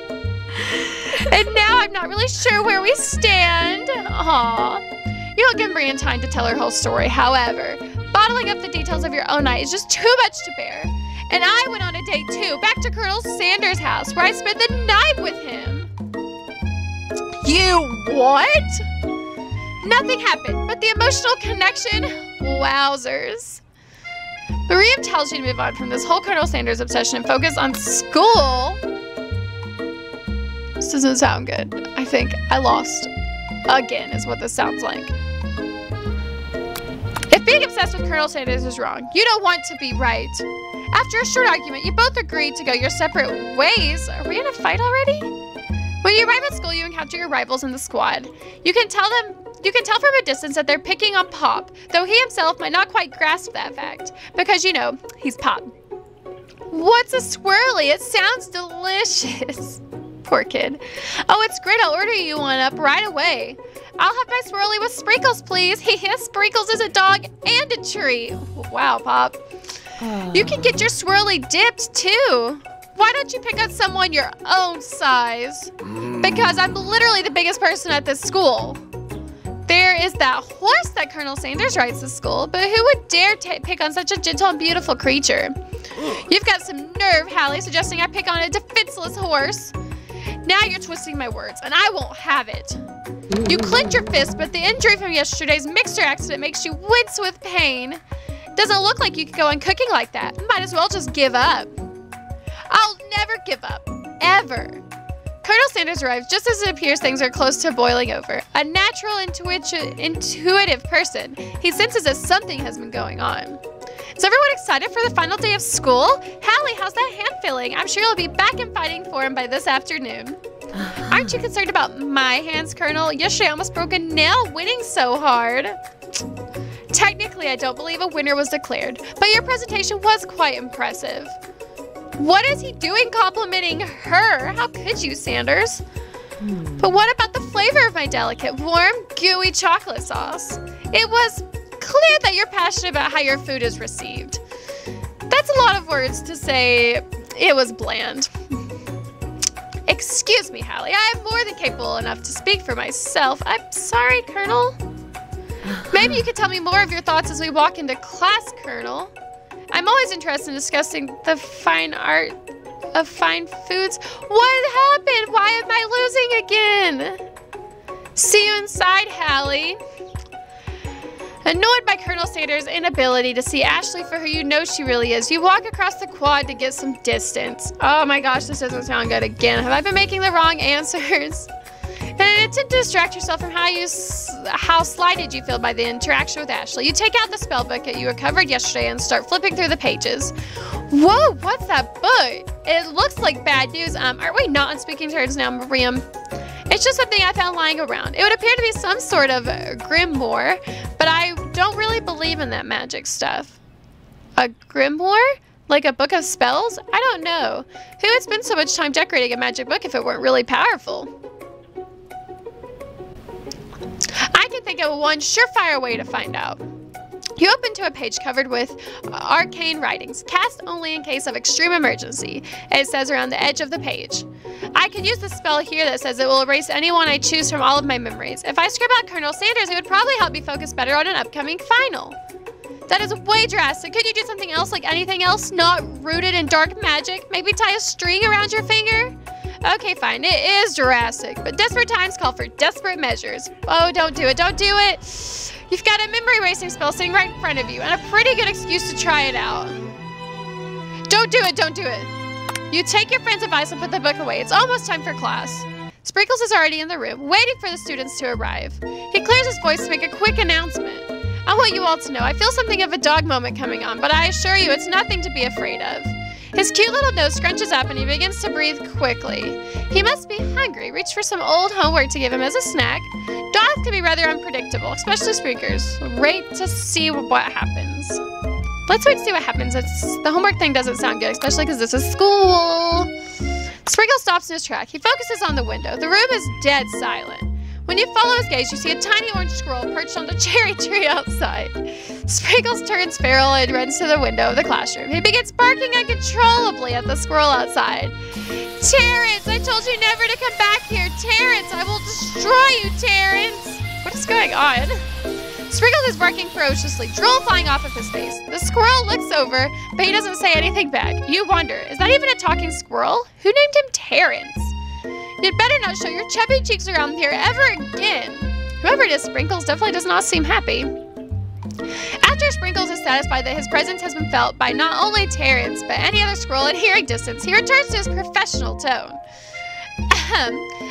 And now I'm not really sure where we stand. Aww. You don't give Brian time to tell her whole story. However, bottling up the details of your own night is just too much to bear. And I went on a date too, back to Colonel Sanders' house, where I spent the night with him. You what? Nothing happened, but the emotional connection, wowzers. Miriam tells you to move on from this whole Colonel Sanders obsession and focus on school. This doesn't sound good. I think I lost again is what this sounds like. If being obsessed with Colonel Sanders is wrong, you don't want to be right. After a short argument, you both agreed to go your separate ways. Are we in a fight already? When you arrive at school, you encounter your rivals in the squad. You can tell from a distance that they're picking on Pop, though he himself might not quite grasp that fact, because you know, he's Pop. What's a swirly? It sounds delicious. Poor kid. Oh, it's great. I'll order you one up right away. I'll have my swirly with sprinkles, please. Yes, Sprinkles is a dog and a treat. Wow, Pop. You can get your swirly dipped, too. Why don't you pick up someone your own size? Because I'm literally the biggest person at this school. There is that horse that Colonel Sanders rides to school, but who would dare pick on such a gentle and beautiful creature? You've got some nerve, Hallie, suggesting I pick on a defenseless horse. Now you're twisting my words, and I won't have it. You clenched your fist, but the injury from yesterday's mixer accident makes you wince with pain. Doesn't look like you could go on cooking like that. Might as well just give up. I'll never give up. Ever. Colonel Sanders arrives just as it appears things are close to boiling over. A natural, intuitive person, he senses that something has been going on. Is everyone excited for the final day of school? Hallie, how's that hand feeling? I'm sure you'll be back in fighting form by this afternoon. Aren't you concerned about my hands, Colonel? Yesterday I almost broke a nail winning so hard. Technically, I don't believe a winner was declared, but your presentation was quite impressive. What is he doing complimenting her? How could you, Sanders? But what about the flavor of my delicate, warm, gooey chocolate sauce? It was clear that you're passionate about how your food is received. That's a lot of words to say it was bland. Excuse me, Hallie. I am more than capable enough to speak for myself. I'm sorry, Colonel. Maybe you could tell me more of your thoughts as we walk into class, Colonel. I'm always interested in discussing the fine art of fine foods. What happened? Why am I losing again? See you inside, Hallie. Annoyed by Colonel Sanders' inability to see Ashley for who you know she really is, you walk across the quad to get some distance. Oh my gosh, this doesn't sound good again. Have I been making the wrong answers? In an attempt to distract yourself from how slighted you feel by the interaction with Ashley, you take out the spell book that you recovered yesterday and start flipping through the pages. Whoa, what's that book? It looks like bad news. Aren't we not on speaking terms now, Miriam? It's just something I found lying around. It would appear to be some sort of grimoire, but I don't really believe in that magic stuff. A grimoire? Like a book of spells? I don't know. Who would spend so much time decorating a magic book if it weren't really powerful? I can think of one surefire way to find out. You open to a page covered with arcane writings, cast only in case of extreme emergency. It says around the edge of the page. I could use the spell here that says it will erase anyone I choose from all of my memories. If I scribble out Colonel Sanders, it would probably help me focus better on an upcoming final. That is way drastic. Could you do something else, like anything else not rooted in dark magic? Maybe tie a string around your finger? Okay, fine. It is drastic, but desperate times call for desperate measures. Oh, don't do it. Don't do it. You've got a memory erasing spell sitting right in front of you, and a pretty good excuse to try it out. Don't do it. Don't do it. You take your friend's advice and put the book away. It's almost time for class. Sprinkles is already in the room, waiting for the students to arrive. He clears his voice to make a quick announcement. I want you all to know I feel something of a dog moment coming on, but I assure you it's nothing to be afraid of. His cute little nose scrunches up and he begins to breathe quickly. He must be hungry. Reach for some old homework to give him as a snack. Dogs can be rather unpredictable, especially Sprinkers. Wait to see what happens. Let's wait to see what happens. The homework thing doesn't sound good, especially because this is school. Sprinkle stops in his track. He focuses on the window. The room is dead silent. When you follow his gaze, you see a tiny orange squirrel perched on the cherry tree outside. Sprinkles turns feral and runs to the window of the classroom. He begins barking uncontrollably at the squirrel outside. Terrence, I told you never to come back here. Terrence, I will destroy you, Terrence. What is going on? Sprinkles is barking ferociously, drool flying off of his face. The squirrel looks over, but he doesn't say anything back. You wonder, is that even a talking squirrel? Who named him Terrence? You'd better not show your chubby cheeks around here ever again. Whoever it is, Sprinkles definitely does not seem happy. After Sprinkles is satisfied that his presence has been felt by not only Terrence, but any other squirrel in hearing distance, he returns to his professional tone.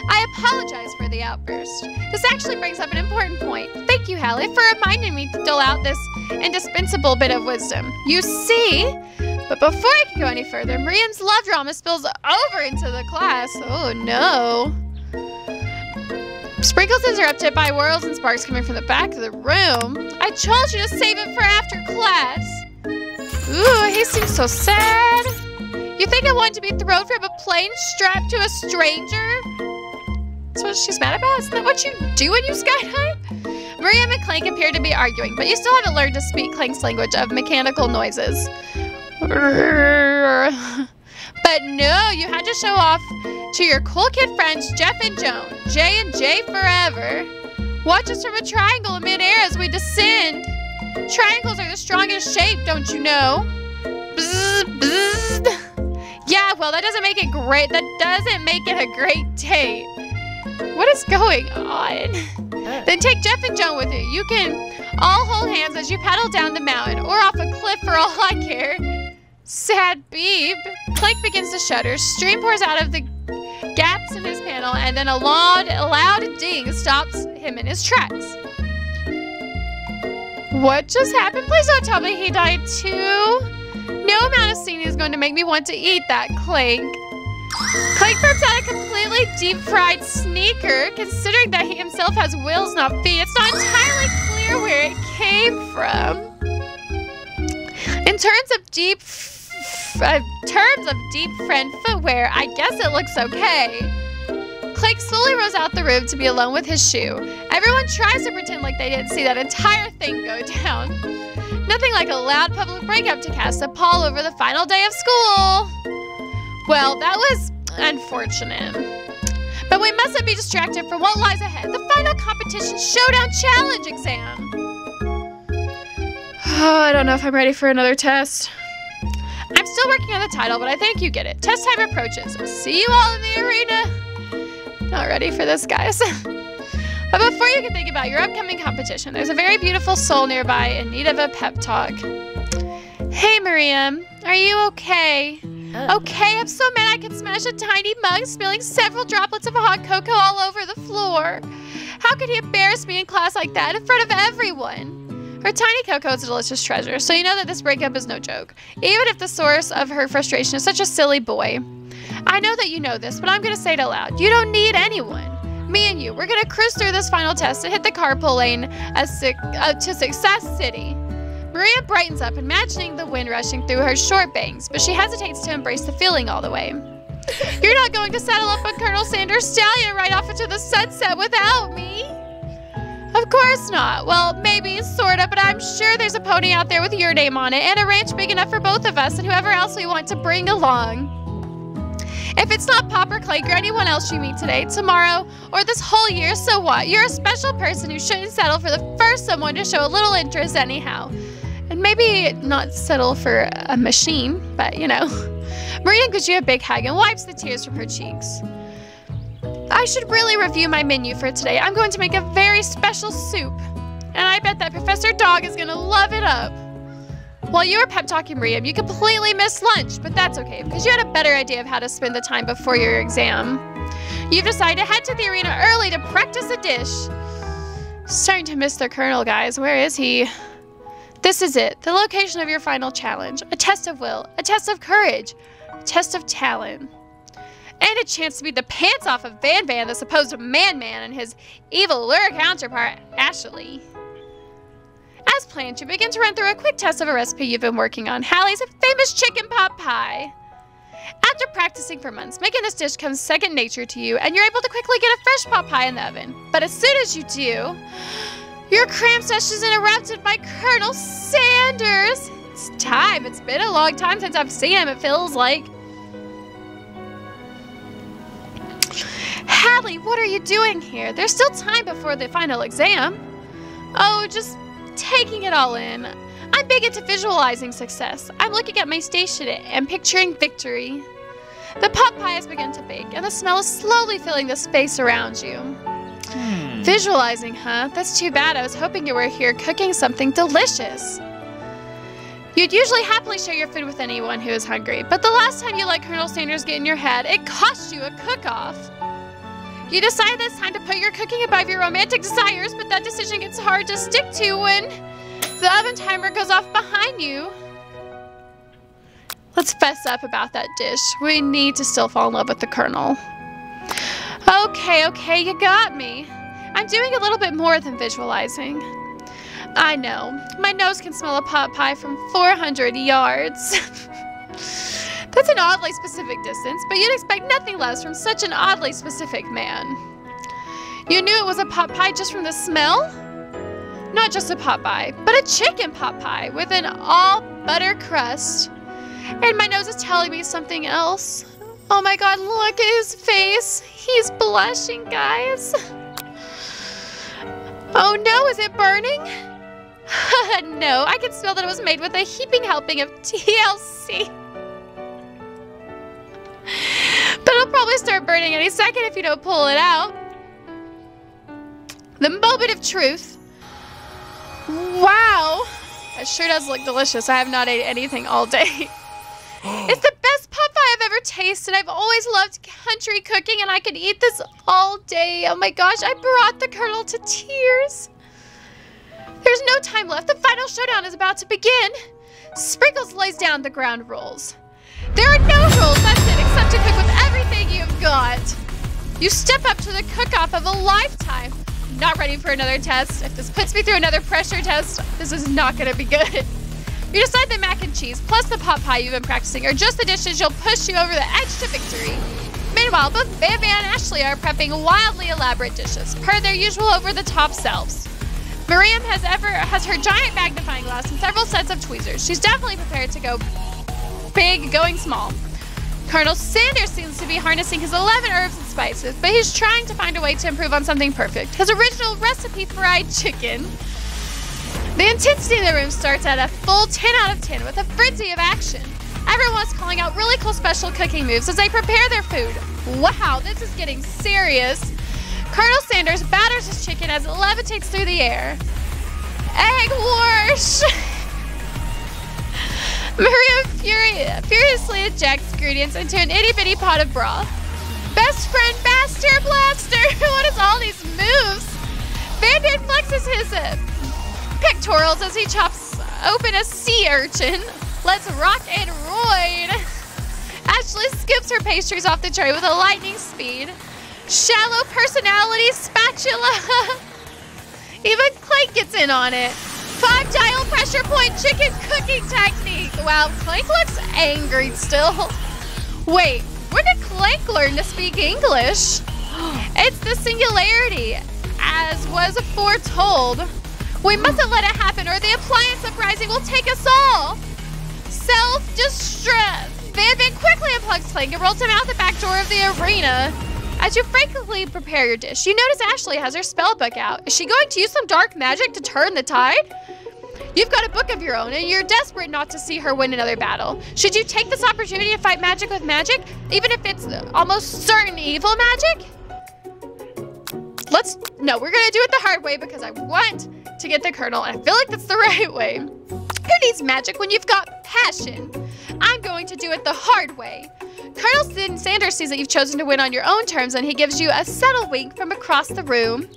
I apologize for the outburst. This actually brings up an important point. Thank you, Hallie, for reminding me to dole out this indispensable bit of wisdom. You see, but before I can go any further, Miriam's love drama spills over into the class. Oh no. Sprinkles is interrupted by whirls and sparks coming from the back of the room. I told you to save it for after class. Ooh, he seems so sad. You think I want to be thrown from a plane strapped to a stranger? That's what she's mad about? Isn't that what you do when you skydive? Miriam and Clank appear to be arguing, but you still haven't learned to speak Clank's language of mechanical noises. But no, you had to show off to your cool kid friends Jeff and Joan. J and J forever. Watch us from a triangle in midair as we descend. Triangles are the strongest shape, don't you know? Bzz, bzz. Yeah, well, that doesn't make it great. That doesn't make it a great date. What is going on? Then take Jeff and Joan with you. You can all hold hands as you paddle down the mountain or off a cliff for all I care. Sad Beeb. Clank begins to shudder. Stream pours out of the gaps in his pants tunnel, and then a loud ding stops him in his tracks. What just happened? Please don't tell me he died too. No amount of singing is going to make me want to eat that Clank. Clank burps out a completely deep-fried sneaker. Considering that he himself has wheels, not feet, it's not entirely clear where it came from. In terms of deep friend footwear, I guess it looks okay. Clank slowly rolls out the room to be alone with his shoe. Everyone tries to pretend like they didn't see that entire thing go down. Nothing like a loud public breakup to cast a pall over the final day of school. Well, that was unfortunate. But we mustn't be distracted from what lies ahead. The final competition showdown challenge exam. Oh, I don't know if I'm ready for another test. I'm still working on the title, but I think you get it. Test time approaches. See you all in the arena. Not ready for this, guys. But before you can think about your upcoming competition, there's a very beautiful soul nearby in need of a pep talk. Hey, Miriam. Are you okay? Okay, I'm so mad I could smash a tiny mug, spilling several droplets of hot cocoa all over the floor. How could he embarrass me in class like that in front of everyone? Her tiny cocoa is a delicious treasure, so you know that this breakup is no joke, even if the source of her frustration is such a silly boy. I know that you know this, but I'm going to say it aloud. You don't need anyone. Me and you, we're going to cruise through this final test and hit the carpool lane to Success City. Maria brightens up, imagining the wind rushing through her short bangs, but she hesitates to embrace the feeling all the way. You're not going to saddle up on Colonel Sanders' stallion right off into the sunset without me. Of course not. Well, maybe, sorta, but I'm sure there's a pony out there with your name on it and a ranch big enough for both of us and whoever else we want to bring along. If it's not Pop or Clank or anyone else you meet today, tomorrow, or this whole year, so what? You're a special person who shouldn't settle for the first someone to show a little interest anyhow. And maybe not settle for a machine, but you know. Maria gives you a big hug and wipes the tears from her cheeks. I should really review my menu for today. I'm going to make a very special soup. And I bet that Professor Dog is going to love it up. While you were pep talking Miriam, you completely missed lunch, but that's okay because you had a better idea of how to spend the time before your exam. You've decided to head to the arena early to practice a dish. Starting to miss the Colonel, guys. Where is he? This is it, the location of your final challenge. A test of will, a test of courage, a test of talent. And a chance to beat the pants off of Van Van, the supposed man-man, and his evil lure counterpart, Ashley. As planned, you begin to run through a quick test of a recipe you've been working on, Hallie's famous chicken pot pie. After practicing for months, making this dish comes second nature to you, and you're able to quickly get a fresh pot pie in the oven. But as soon as you do, your cram session is interrupted by Colonel Sanders. It's time. It's been a long time since I've seen him, it feels like. Hallie, what are you doing here? There's still time before the final exam. Oh, just taking it all in. I'm big into visualizing success. I'm looking at my station and picturing victory. The pot pie has begun to bake, and the smell is slowly filling the space around you. Visualizing, huh? That's too bad. I was hoping you were here cooking something delicious. You'd usually happily share your food with anyone who is hungry, but the last time you let Colonel Sanders get in your head, it cost you a cook-off. You decide that it's time to put your cooking above your romantic desires, but that decision gets hard to stick to when the oven timer goes off behind you. Let's fess up about that dish. We need to still fall in love with the Colonel. Okay, you got me. I'm doing a little bit more than visualizing. I know. My nose can smell a pot pie from 400 yards. That's an oddly specific distance, but you'd expect nothing less from such an oddly specific man. You knew it was a pot pie just from the smell? Not just a pot pie, but a chicken pot pie with an all-butter crust. And my nose is telling me something else. Oh my god, look at his face. He's blushing, guys. Oh no, is it burning? No, I can smell that it was made with a heaping helping of TLC. But it'll probably start burning any second if you don't pull it out. The moment of truth. Wow. It sure does look delicious. I have not ate anything all day. It's the best pot pie I've ever taste, and I've always loved country cooking, and I could eat this all day. Oh my gosh, I brought the Colonel to tears. There's no time left. The final showdown is about to begin. Sprinkles lays down the ground rules. There are no rules, that's it, except to cook with everything you've got. You step up to the cook-off of a lifetime. Not ready for another test. If this puts me through another pressure test, this is not gonna be good. You decide the mac and cheese plus the pot pie you've been practicing are just the dishes you'll push you over the edge to victory. Meanwhile, both Van and Ashley are prepping wildly elaborate dishes, per their usual over-the-top selves. Miriam has her giant magnifying glass and several sets of tweezers. She's definitely prepared to go big, going small. Colonel Sanders seems to be harnessing his 11 herbs and spices, but he's trying to find a way to improve on something perfect. His original recipe, fried chicken. The intensity in the room starts at a full 10 out of 10 with a frenzy of action. Everyone's calling out really cool special cooking moves as they prepare their food. Wow, this is getting serious. Colonel Sanders batters his chicken as it levitates through the air. Egg wash! Maria furiously ejects ingredients into an itty-bitty pot of broth. Best friend Master Blaster! What is all these moves? Van flexes his pectorals as he chops open a sea urchin. Let's rock and roll. Ashley scoops her pastries off the tray with a lightning speed. Shallow personality spatula. Even Clank gets in on it. 5-dial pressure point chicken cooking technique. Wow, Clank looks angry still. Wait, when did Clank learn to speak English? It's the singularity, as was foretold. We mustn't let it happen or the appliance uprising will take us all. Self-destruct. Van quickly unplugs Clank and rolls him out the back door of the arena. As you frankly prepare your dish, you notice Ashley has her spell book out. Is she going to use some dark magic to turn the tide? You've got a book of your own, and you're desperate not to see her win another battle. Should you take this opportunity to fight magic with magic, even if it's almost certain evil magic? No, we're gonna do it the hard way because I want to get the Colonel, and I feel like that's the right way. Who needs magic when you've got passion? I'm going to do it the hard way. Colonel Sanders sees that you've chosen to win on your own terms, and he gives you a subtle wink from across the room.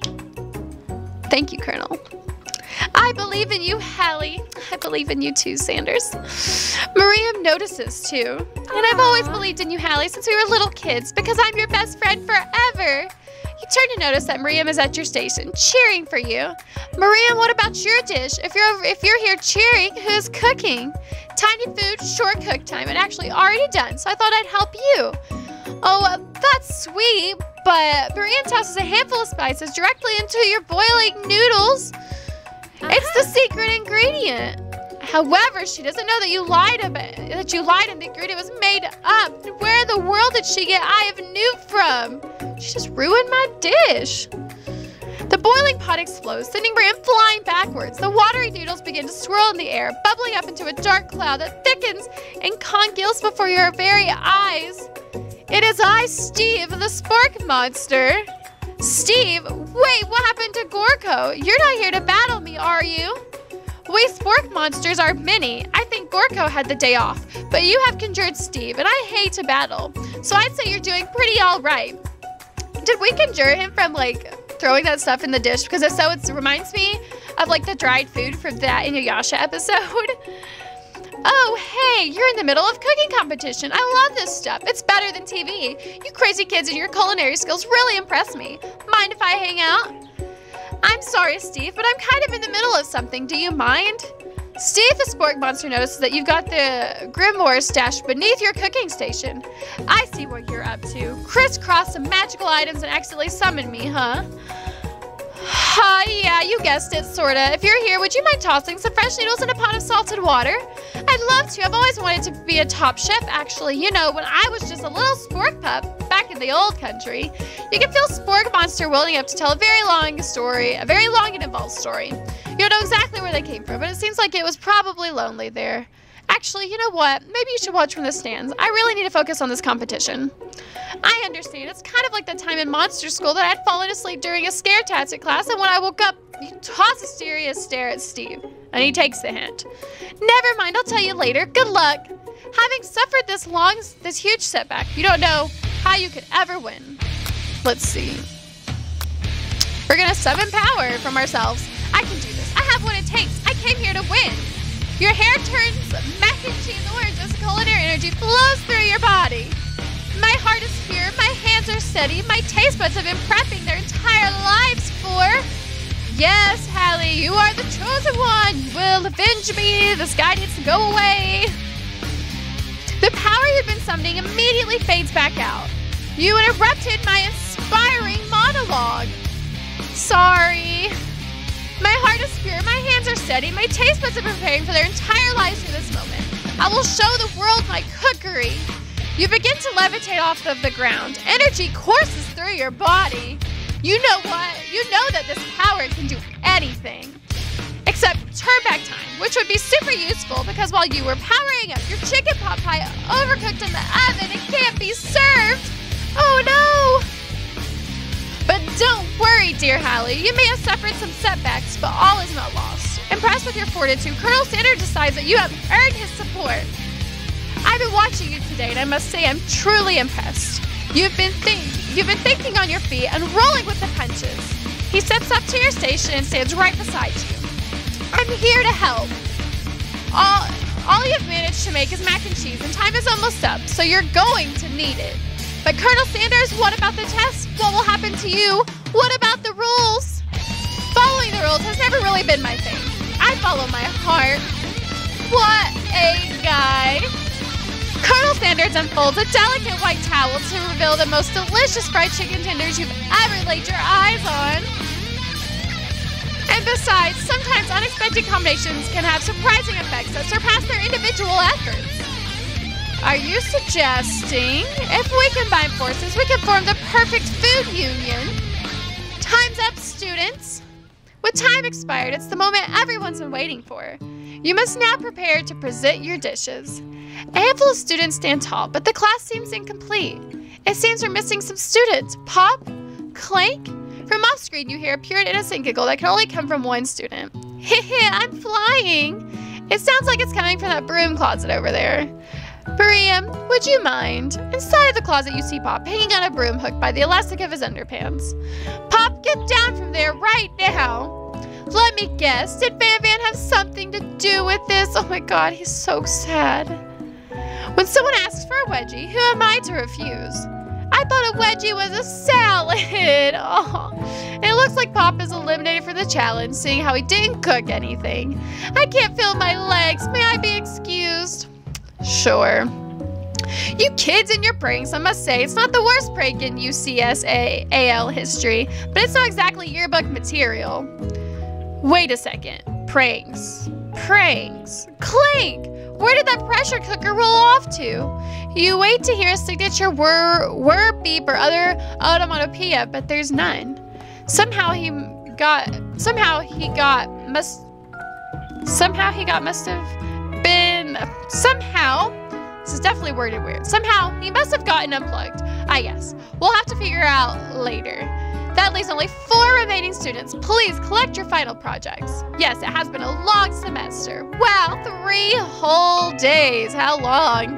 Thank you, Colonel. I believe in you, Hallie. I believe in you too, Sanders. Miriam notices too. And I've always believed in you, Hallie, since we were little kids, because I'm your best friend forever. You turn to notice that Miriam is at your station, cheering for you. Miriam, what about your dish? If you're here cheering, who's cooking? Tiny food, short cook time, and actually already done, so I thought I'd help you. Oh, that's sweet, but Miriam tosses a handful of spices directly into your boiling noodles. It's the secret ingredient. However, she doesn't know that you lied and the ingredient was made up. Where in the world did she get I have noob from? She just ruined my dish. The boiling pot explodes, sending Miriam flying backwards. The watery noodles begin to swirl in the air, bubbling up into a dark cloud that thickens and congeals before your very eyes. It is I, Steve, the Spark Monster. Steve, wait, what happened to Gorko? You're not here to battle me, are you? We Spork monsters are many. I think Gorko had the day off, but you have conjured Steve, and I hate to battle. So I'd say you're doing pretty all right. Did we conjure him from, like, throwing that stuff in the dish? Because if so, it reminds me of, like, the dried food from that Inuyasha episode. Oh, hey, you're in the middle of cooking competition. I love this stuff. It's better than TV. You crazy kids and your culinary skills really impress me. Mind if I hang out? I'm sorry, Steve, but I'm kind of in the middle of something. Do you mind? Steve, the Spork Monster, notices that you've got the Grimoire stashed beneath your cooking station. I see what you're up to. Crisscross some magical items and accidentally summon me, huh? Yeah, you guessed it, sorta. If you're here, would you mind tossing some fresh noodles in a pot of salted water? I'd love to. I've always wanted to be a top chef, actually. You know, when I was just a little spork pup back in the old country. You can feel Spork Monster willing up to tell a very long and involved story. You don't know exactly where they came from, but it seems like it was probably lonely there. Actually, you know what? Maybe you should watch from the stands. I really need to focus on this competition. I understand. It's kind of like that time in monster school that I'd fallen asleep during a scare tactic class, and when I woke up, you toss a serious stare at Steve, and he takes the hint. Never mind, I'll tell you later. Good luck. Having suffered this huge setback, you don't know how you could ever win. Let's see. We're gonna summon power from ourselves. I can do this. I have what it takes. I came here to win. Your hair turns mac and cheese orange as culinary energy flows through your body. My heart is here. My hands are steady. My taste buds have been prepping their entire lives for... Yes, Hallie, you are the chosen one. You will avenge me. This guy needs to go away. The power you've been summoning immediately fades back out. You interrupted my inspiring monologue. Sorry. My heart is pure. My hands are steady. My taste buds are preparing for their entire lives for this moment. I will show the world my cookery. You begin to levitate off of the ground. Energy courses through your body. You know what? You know that this power can do anything. Except turn back time, which would be super useful because while you were powering up your chicken pot pie overcooked in the oven, it can't be served. Oh no! But don't worry, dear Hallie. You may have suffered some setbacks, but all is not lost. Impressed with your fortitude, Colonel Sanders decides that you have earned his support. I've been watching you today, and I must say I'm truly impressed. You've been thinking on your feet and rolling with the punches. He steps up to your station and stands right beside you. I'm here to help. All you've managed to make is mac and cheese, and time is almost up, so you're going to need it. But Colonel Sanders, what about the test? What will happen to you? What about the rules? Following the rules has never really been my thing. I follow my heart. What a guy. Colonel Sanders unfolds a delicate white towel to reveal the most delicious fried chicken tenders you've ever laid your eyes on. And besides, sometimes unexpected combinations can have surprising effects that surpass their individual efforts. Are you suggesting if we combine forces, we can form the perfect food union? Time's up, students. With time expired, it's the moment everyone's been waiting for. You must now prepare to present your dishes. A handful of students stand tall, but the class seems incomplete. It seems we're missing some students. Pop? Clank? From off screen, you hear a pure and innocent giggle that can only come from one student. Heh, I'm flying. It sounds like it's coming from that broom closet over there. Miriam, would you mind? Inside of the closet, you see Pop hanging on a broom hook by the elastic of his underpants. Pop, get down from there right now. Let me guess, did Van Van have something to do with this? Oh my god, he's so sad. When someone asks for a wedgie, who am I to refuse? I thought a wedgie was a salad. Oh, it looks like Pop is eliminated for the challenge, seeing how he didn't cook anything. I can't feel my legs. May I be excused? Sure. You kids and your pranks, I must say, it's not the worst prank in UCSAL history, but it's not exactly yearbook material. Wait a second. Pranks. Clank! Where did that pressure cooker roll off to? You wait to hear a signature whir, beep, or other onomatopoeia, this is definitely worded weird. Somehow, he must have gotten unplugged. Ah, yes. We'll have to figure out later. That leaves only 4 remaining students. Please collect your final projects. Yes, it has been a long semester. Wow, 3 whole days. How long?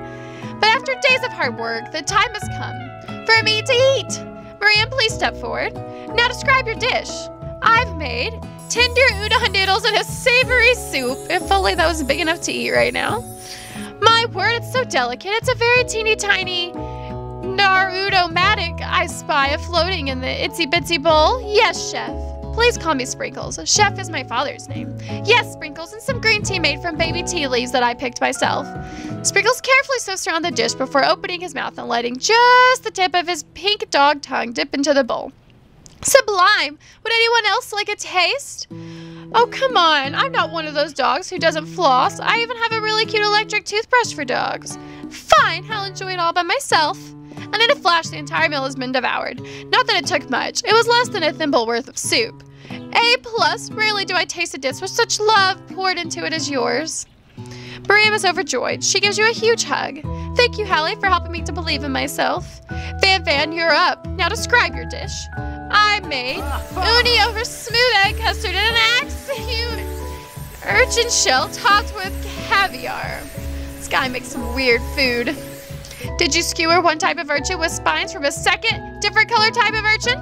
But after days of hard work, the time has come for me to eat. Miriam, please step forward. Now describe your dish. I've made tender udon noodles and a savory soup. If only that was big enough to eat right now. My word, it's so delicate. It's a very teeny tiny Naruto-matic I spy floating in the itsy-bitsy bowl. Yes, Chef. Please call me Sprinkles. Chef is my father's name. Yes, Sprinkles, and some green tea made from baby tea leaves that I picked myself. Sprinkles carefully sifts around the dish before opening his mouth and letting just the tip of his pink dog tongue dip into the bowl. Sublime! Would anyone else like a taste? Oh, come on. I'm not one of those dogs who doesn't floss. I even have a really cute electric toothbrush for dogs. Fine, I'll enjoy it all by myself. And in a flash, the entire meal has been devoured. Not that it took much. It was less than a thimble worth of soup. A+, rarely do I taste a dish with such love poured into it as yours. Miriam is overjoyed. She gives you a huge hug. Thank you, Hallie, for helping me to believe in myself. Van Van, you're up. Now describe your dish. I made uni over smooth egg custard and an axolotl urchin shell topped with caviar. This guy makes some weird food. Did you skewer one type of urchin with spines from a second, different color type of urchin?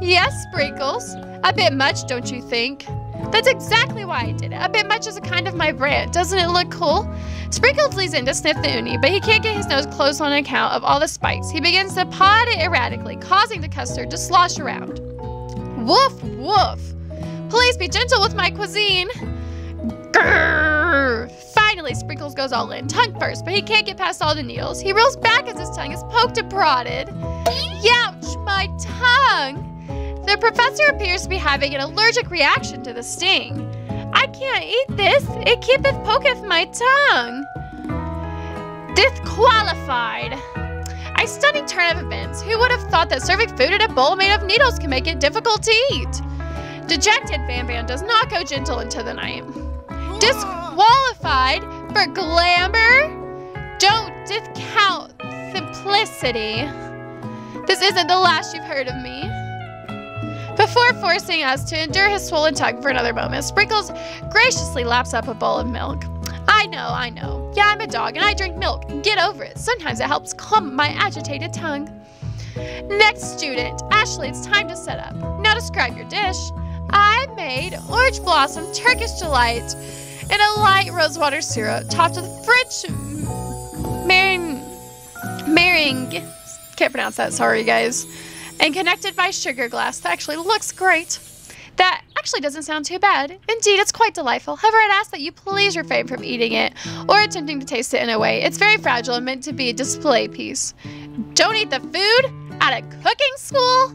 Yes, Sprinkles. A bit much, don't you think? That's exactly why I did it. A bit much is a kind of my brand. Doesn't it look cool? Sprinkles leans in to sniff the uni, but he can't get his nose closed on account of all the spikes. He begins to paw at it erratically, causing the custard to slosh around. Woof, woof. Please be gentle with my cuisine. Grrr. Finally, Sprinkles goes all in, tongue first, but he can't get past all the needles. He rolls back as his tongue is poked and prodded. Youch, my tongue! The professor appears to be having an allergic reaction to the sting. I can't eat this. It keepeth poketh my tongue. Disqualified. A stunning turn of events. Who would have thought that serving food in a bowl made of needles can make it difficult to eat? Dejected, Van Van does not go gentle into the night. Disqualified for glamour? Don't discount simplicity. This isn't the last you've heard of me. Before forcing us to endure his swollen tongue for another moment, Sprinkles graciously laps up a bowl of milk. I know. Yeah, I'm a dog and I drink milk. Get over it. Sometimes it helps calm my agitated tongue. Next student. Ashley, it's time to set up. Now describe your dish. I made orange blossom Turkish delight in a light rosewater syrup topped with French meringue. Can't pronounce that, sorry guys. And connected by sugar glass. That actually looks great. That actually doesn't sound too bad. Indeed, it's quite delightful. However, I'd ask that you please refrain from eating it or attempting to taste it in a way. It's very fragile and meant to be a display piece. Don't eat the food at a cooking school?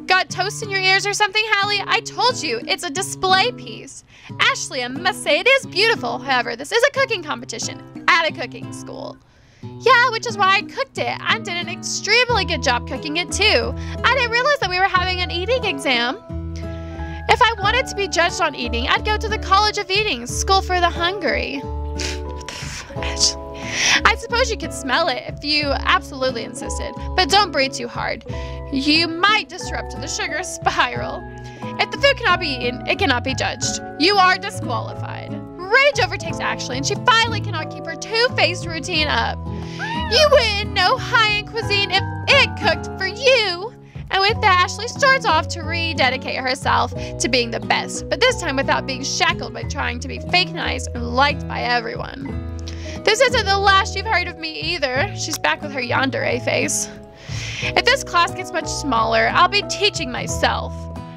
Got toast in your ears or something, Hallie? I told you, it's a display piece. Ashley, I must say it is beautiful. However, this is a cooking competition at a cooking school. Yeah, which is why I cooked it. I did an extremely good job cooking it too. I didn't realize that we were having an eating exam. If I wanted to be judged on eating, I'd go to the College of Eating, School for the Hungry. I suppose you could smell it if you absolutely insisted, but don't breathe too hard. You might disrupt the sugar spiral. If the food cannot be eaten, it cannot be judged. You are disqualified. Rage overtakes Ashley, and she finally cannot keep her two-faced routine up. You wouldn't know high-end cuisine if it cooked for you. And with that, Ashley starts off to rededicate herself to being the best, but this time without being shackled by trying to be fake nice and liked by everyone. This isn't the last you've heard of me either. She's back with her yandere face. If this class gets much smaller, I'll be teaching myself.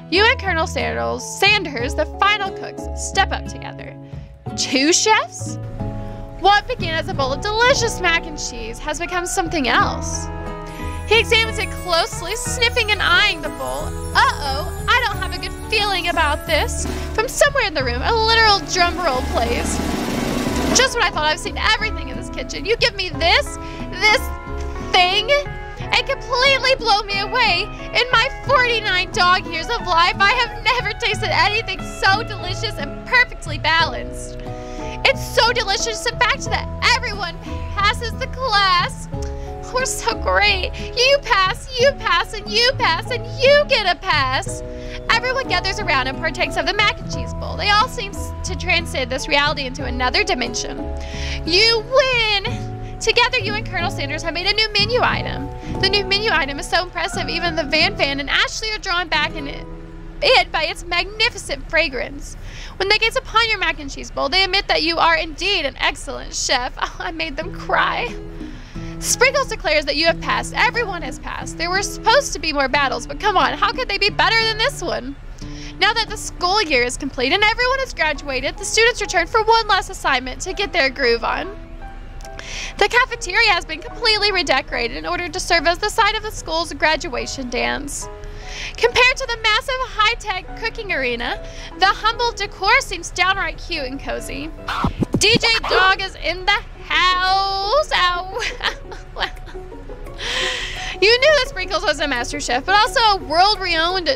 You and Colonel Sanders, the final cooks, step up together. 2 chefs? What began as a bowl of delicious mac and cheese has become something else. He examines it closely, sniffing and eyeing the bowl. Uh-oh, I don't have a good feeling about this. From somewhere in the room, a literal drum roll plays. Just when I thought I've seen everything in this kitchen, you give me this thing, and completely blow me away. In my 49 dog years of life, I have never tasted anything so delicious and perfectly balanced. It's so delicious, in fact, that everyone passes the class. We're so great. You pass, and you pass, and you get a pass. Everyone gathers around and partakes of the mac and cheese bowl. They all seem to transcend this reality into another dimension. You win! Together, you and Colonel Sanders have made a new menu item. The new menu item is so impressive, even the Van Van and Ashley are drawn back in it by its magnificent fragrance. When they gaze upon your mac and cheese bowl, they admit that you are indeed an excellent chef. Oh, I made them cry. Sprinkles declares that you have passed. Everyone has passed. There were supposed to be more battles, but come on, how could they be better than this one? Now that the school year is complete and everyone has graduated, the students return for one last assignment to get their groove on. The cafeteria has been completely redecorated in order to serve as the site of the school's graduation dance. Compared to the massive high-tech cooking arena, the humble decor seems downright cute and cozy. DJ Dog is in the house. Ow. You knew that Sprinkles was a master chef, but also a world-renowned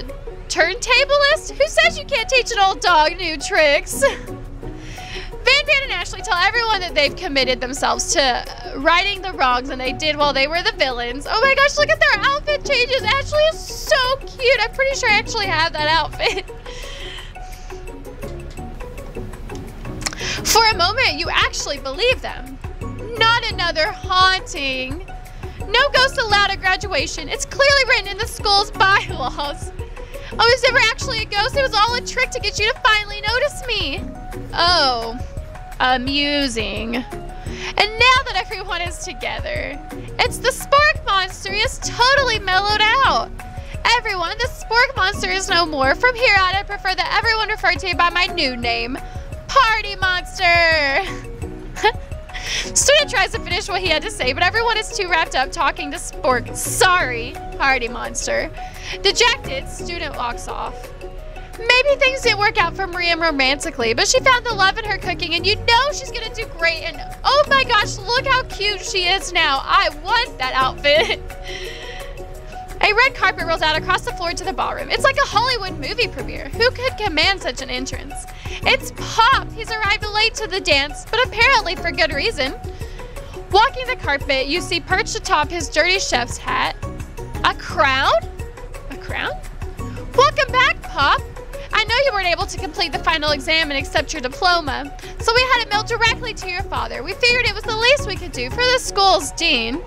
turntablist? Who says you can't teach an old dog new tricks? Van Van and Ashley tell everyone that they've committed themselves to righting the wrongs and they did while they were the villains. Oh my gosh, look at their outfit changes. Ashley is so cute. I'm pretty sure I actually have that outfit. For a moment, you actually believe them. not another haunting. No ghosts allowed at graduation. It's clearly written in the school's bylaws. Oh, it was never actually a ghost. It was all a trick to get you to finally notice me. Oh, amusing. And now that everyone is together, it's the Spark Monster. He is totally mellowed out. Everyone, the Spark Monster is no more. From here on, I prefer that everyone refer to me by my new name, Party Monster. Student tries to finish what he had to say, but everyone is too wrapped up talking to Spork. Sorry, Party Monster. Dejected, student walks off. Maybe things didn't work out for Maria romantically, but she found the love in her cooking, and you know she's gonna do great. And oh my gosh, look how cute she is now. I want that outfit. A red carpet rolls out across the floor to the ballroom. It's like a Hollywood movie premiere. Who could command such an entrance? It's Pop. He's arrived late to the dance, but apparently for good reason. Walking the carpet, you see perched atop his dirty chef's hat. A crown? A crown? Welcome back, Pop. I know you weren't able to complete the final exam and accept your diploma, so we had it mailed directly to your father. We figured it was the least we could do for the school's dean.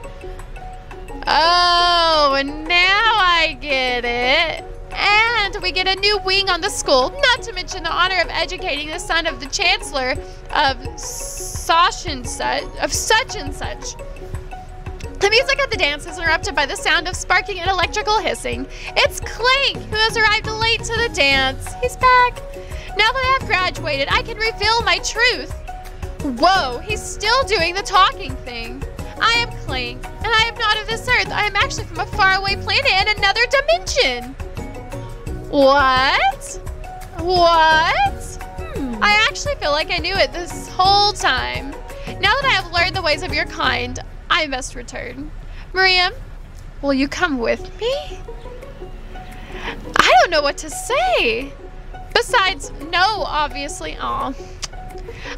Oh, now I get it. And we get a new wing on the school, not to mention the honor of educating the son of the chancellor of such and such. The music at the dance is interrupted by the sound of sparking and electrical hissing. It's Clank, who has arrived late to the dance. He's back. Now that I have graduated, I can reveal my truth. Whoa, he's still doing the talking thing. I am Clank, and I am not of this earth. I am actually from a faraway planet in another dimension. What? What? I actually feel like I knew it this whole time. Now that I have learned the ways of your kind, I must return. Maria, will you come with me? I don't know what to say. Besides, no, obviously. Aw.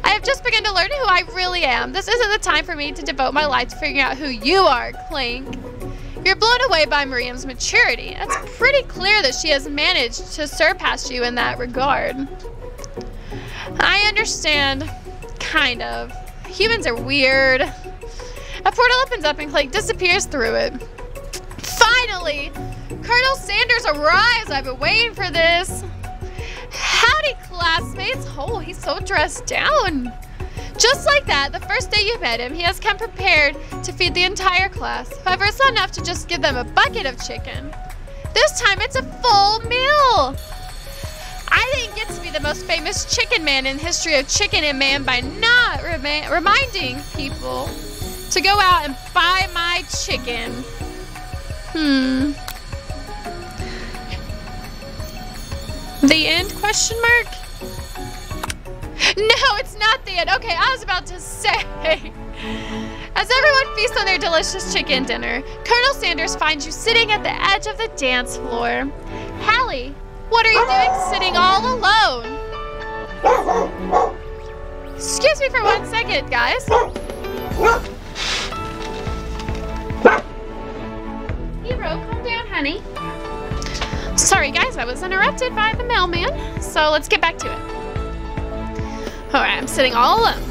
I have just begun to learn who I really am. This isn't the time for me to devote my life to figuring out who you are, Clank. You're blown away by Miriam's maturity. It's pretty clear that she has managed to surpass you in that regard. I understand. Kind of. Humans are weird. A portal opens up and Clank disappears through it. Finally! Colonel Sanders arrives! I've been waiting for this. Howdy, classmates. Oh, he's so dressed down. Just like that, the first day you met him, he has come prepared to feed the entire class. However, it's not enough to just give them a bucket of chicken. This time, it's a full meal. I didn't get to be the most famous chicken man in the history of Chicken and Man by not reminding people to go out and buy my chicken. The end, question mark? No, it's not the end. Okay, I was about to say. As everyone feasts on their delicious chicken dinner, Colonel Sanders finds you sitting at the edge of the dance floor. Hallie, what are you doing sitting all alone? Excuse me for 1 second, guys. Hero, calm down, honey. Sorry, guys, I was interrupted by the mailman, so let's get back to it. Alright, I'm sitting all alone.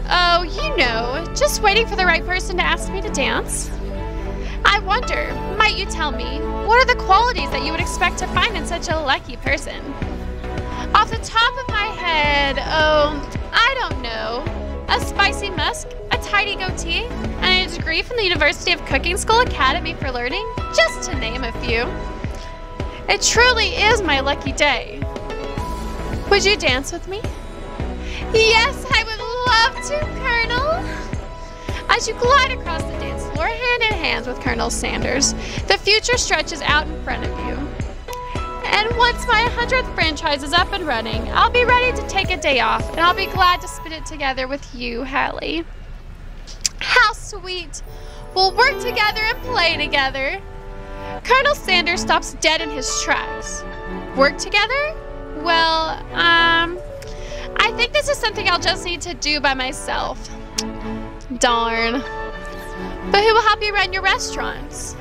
Oh, you know, just waiting for the right person to ask me to dance. I wonder, might you tell me, what are the qualities that you would expect to find in such a lucky person? Off the top of my head, I don't know. A spicy musk, a tidy goatee, and a degree from the University of Cooking School Academy for Learning, just to name a few. It truly is my lucky day. Would you dance with me? Yes, I would love to, Colonel. As you glide across the dance floor, hand in hand with Colonel Sanders, the future stretches out in front of you. And once my 100th franchise is up and running, I'll be ready to take a day off, and I'll be glad to spend it together with you, Hallie. How sweet. We'll work together and play together. Colonel Sanders stops dead in his tracks. Work together? Well, I think this is something I'll just need to do by myself. Darn. But who will help you run your restaurants?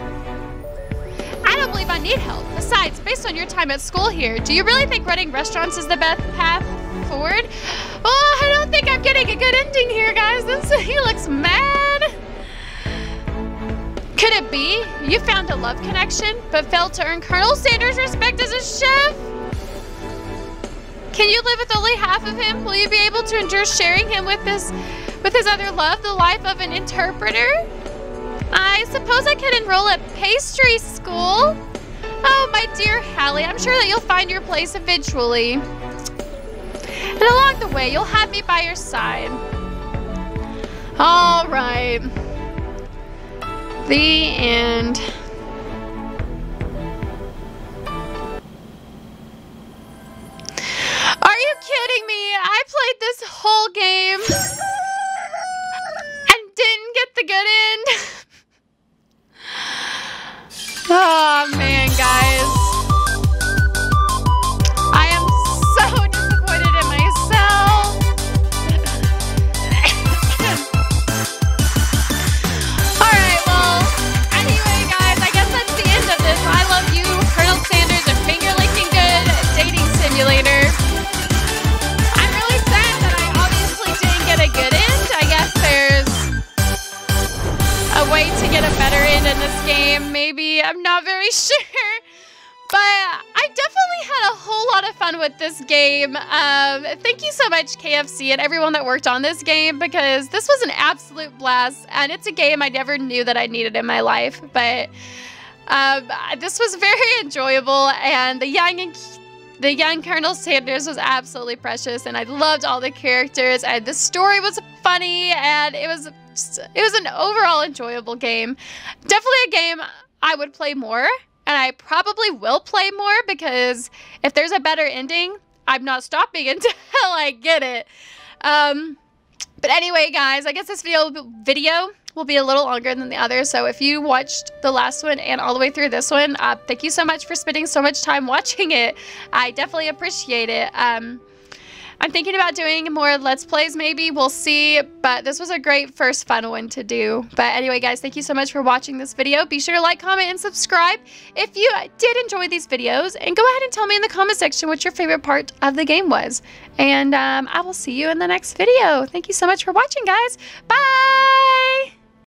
I don't believe I need help. Besides, based on your time at school here, do you really think running restaurants is the best path forward? Oh, I don't don't think I'm getting a good ending here, guys. He looks mad. Could it be you found a love connection, but failed to earn Colonel Sanders' respect as a chef? Can you live with only half of him? Will you be able to endure sharing him with his other love, the life of an interpreter? I suppose I could enroll at pastry school. Oh, my dear Hallie, I'm sure that you'll find your place eventually. And along the way, you'll have me by your side. All right. The end. Are you kidding me? I played this whole game and didn't get the good end. Oh man, guys. I am so disappointed in myself. Alright, well, anyway, guys, I guess that's the end of this. I love you, Colonel Sanders, a finger licking good dating simulator. I'm really sad that I obviously didn't get a good end. I guess there's a way to get a better end in this game. Maybe, I'm not very sure. But I definitely had a whole lot of fun with this game. Thank you so much, KFC, and everyone that worked on this game, because this was an absolute blast, and it's a game I never knew that I needed in my life. But this was very enjoyable, and the young Colonel Sanders was absolutely precious, and I loved all the characters, and the story was funny, and it was an overall enjoyable game. Definitely a game I would play more. And I probably will play more, because if there's a better ending, I'm not stopping until I get it. But anyway, guys, I guess this video will be a little longer than the others. So if you watched the last one and all the way through this one, thank you so much for spending so much time watching it. I definitely appreciate it. I'm thinking about doing more Let's Plays maybe. We'll see. But this was a great first fun one to do. But anyway, guys, thank you so much for watching this video. Be sure to like, comment, and subscribe if you did enjoy these videos. And go ahead and tell me in the comment section what your favorite part of the game was. And I will see you in the next video. Thank you so much for watching, guys. Bye!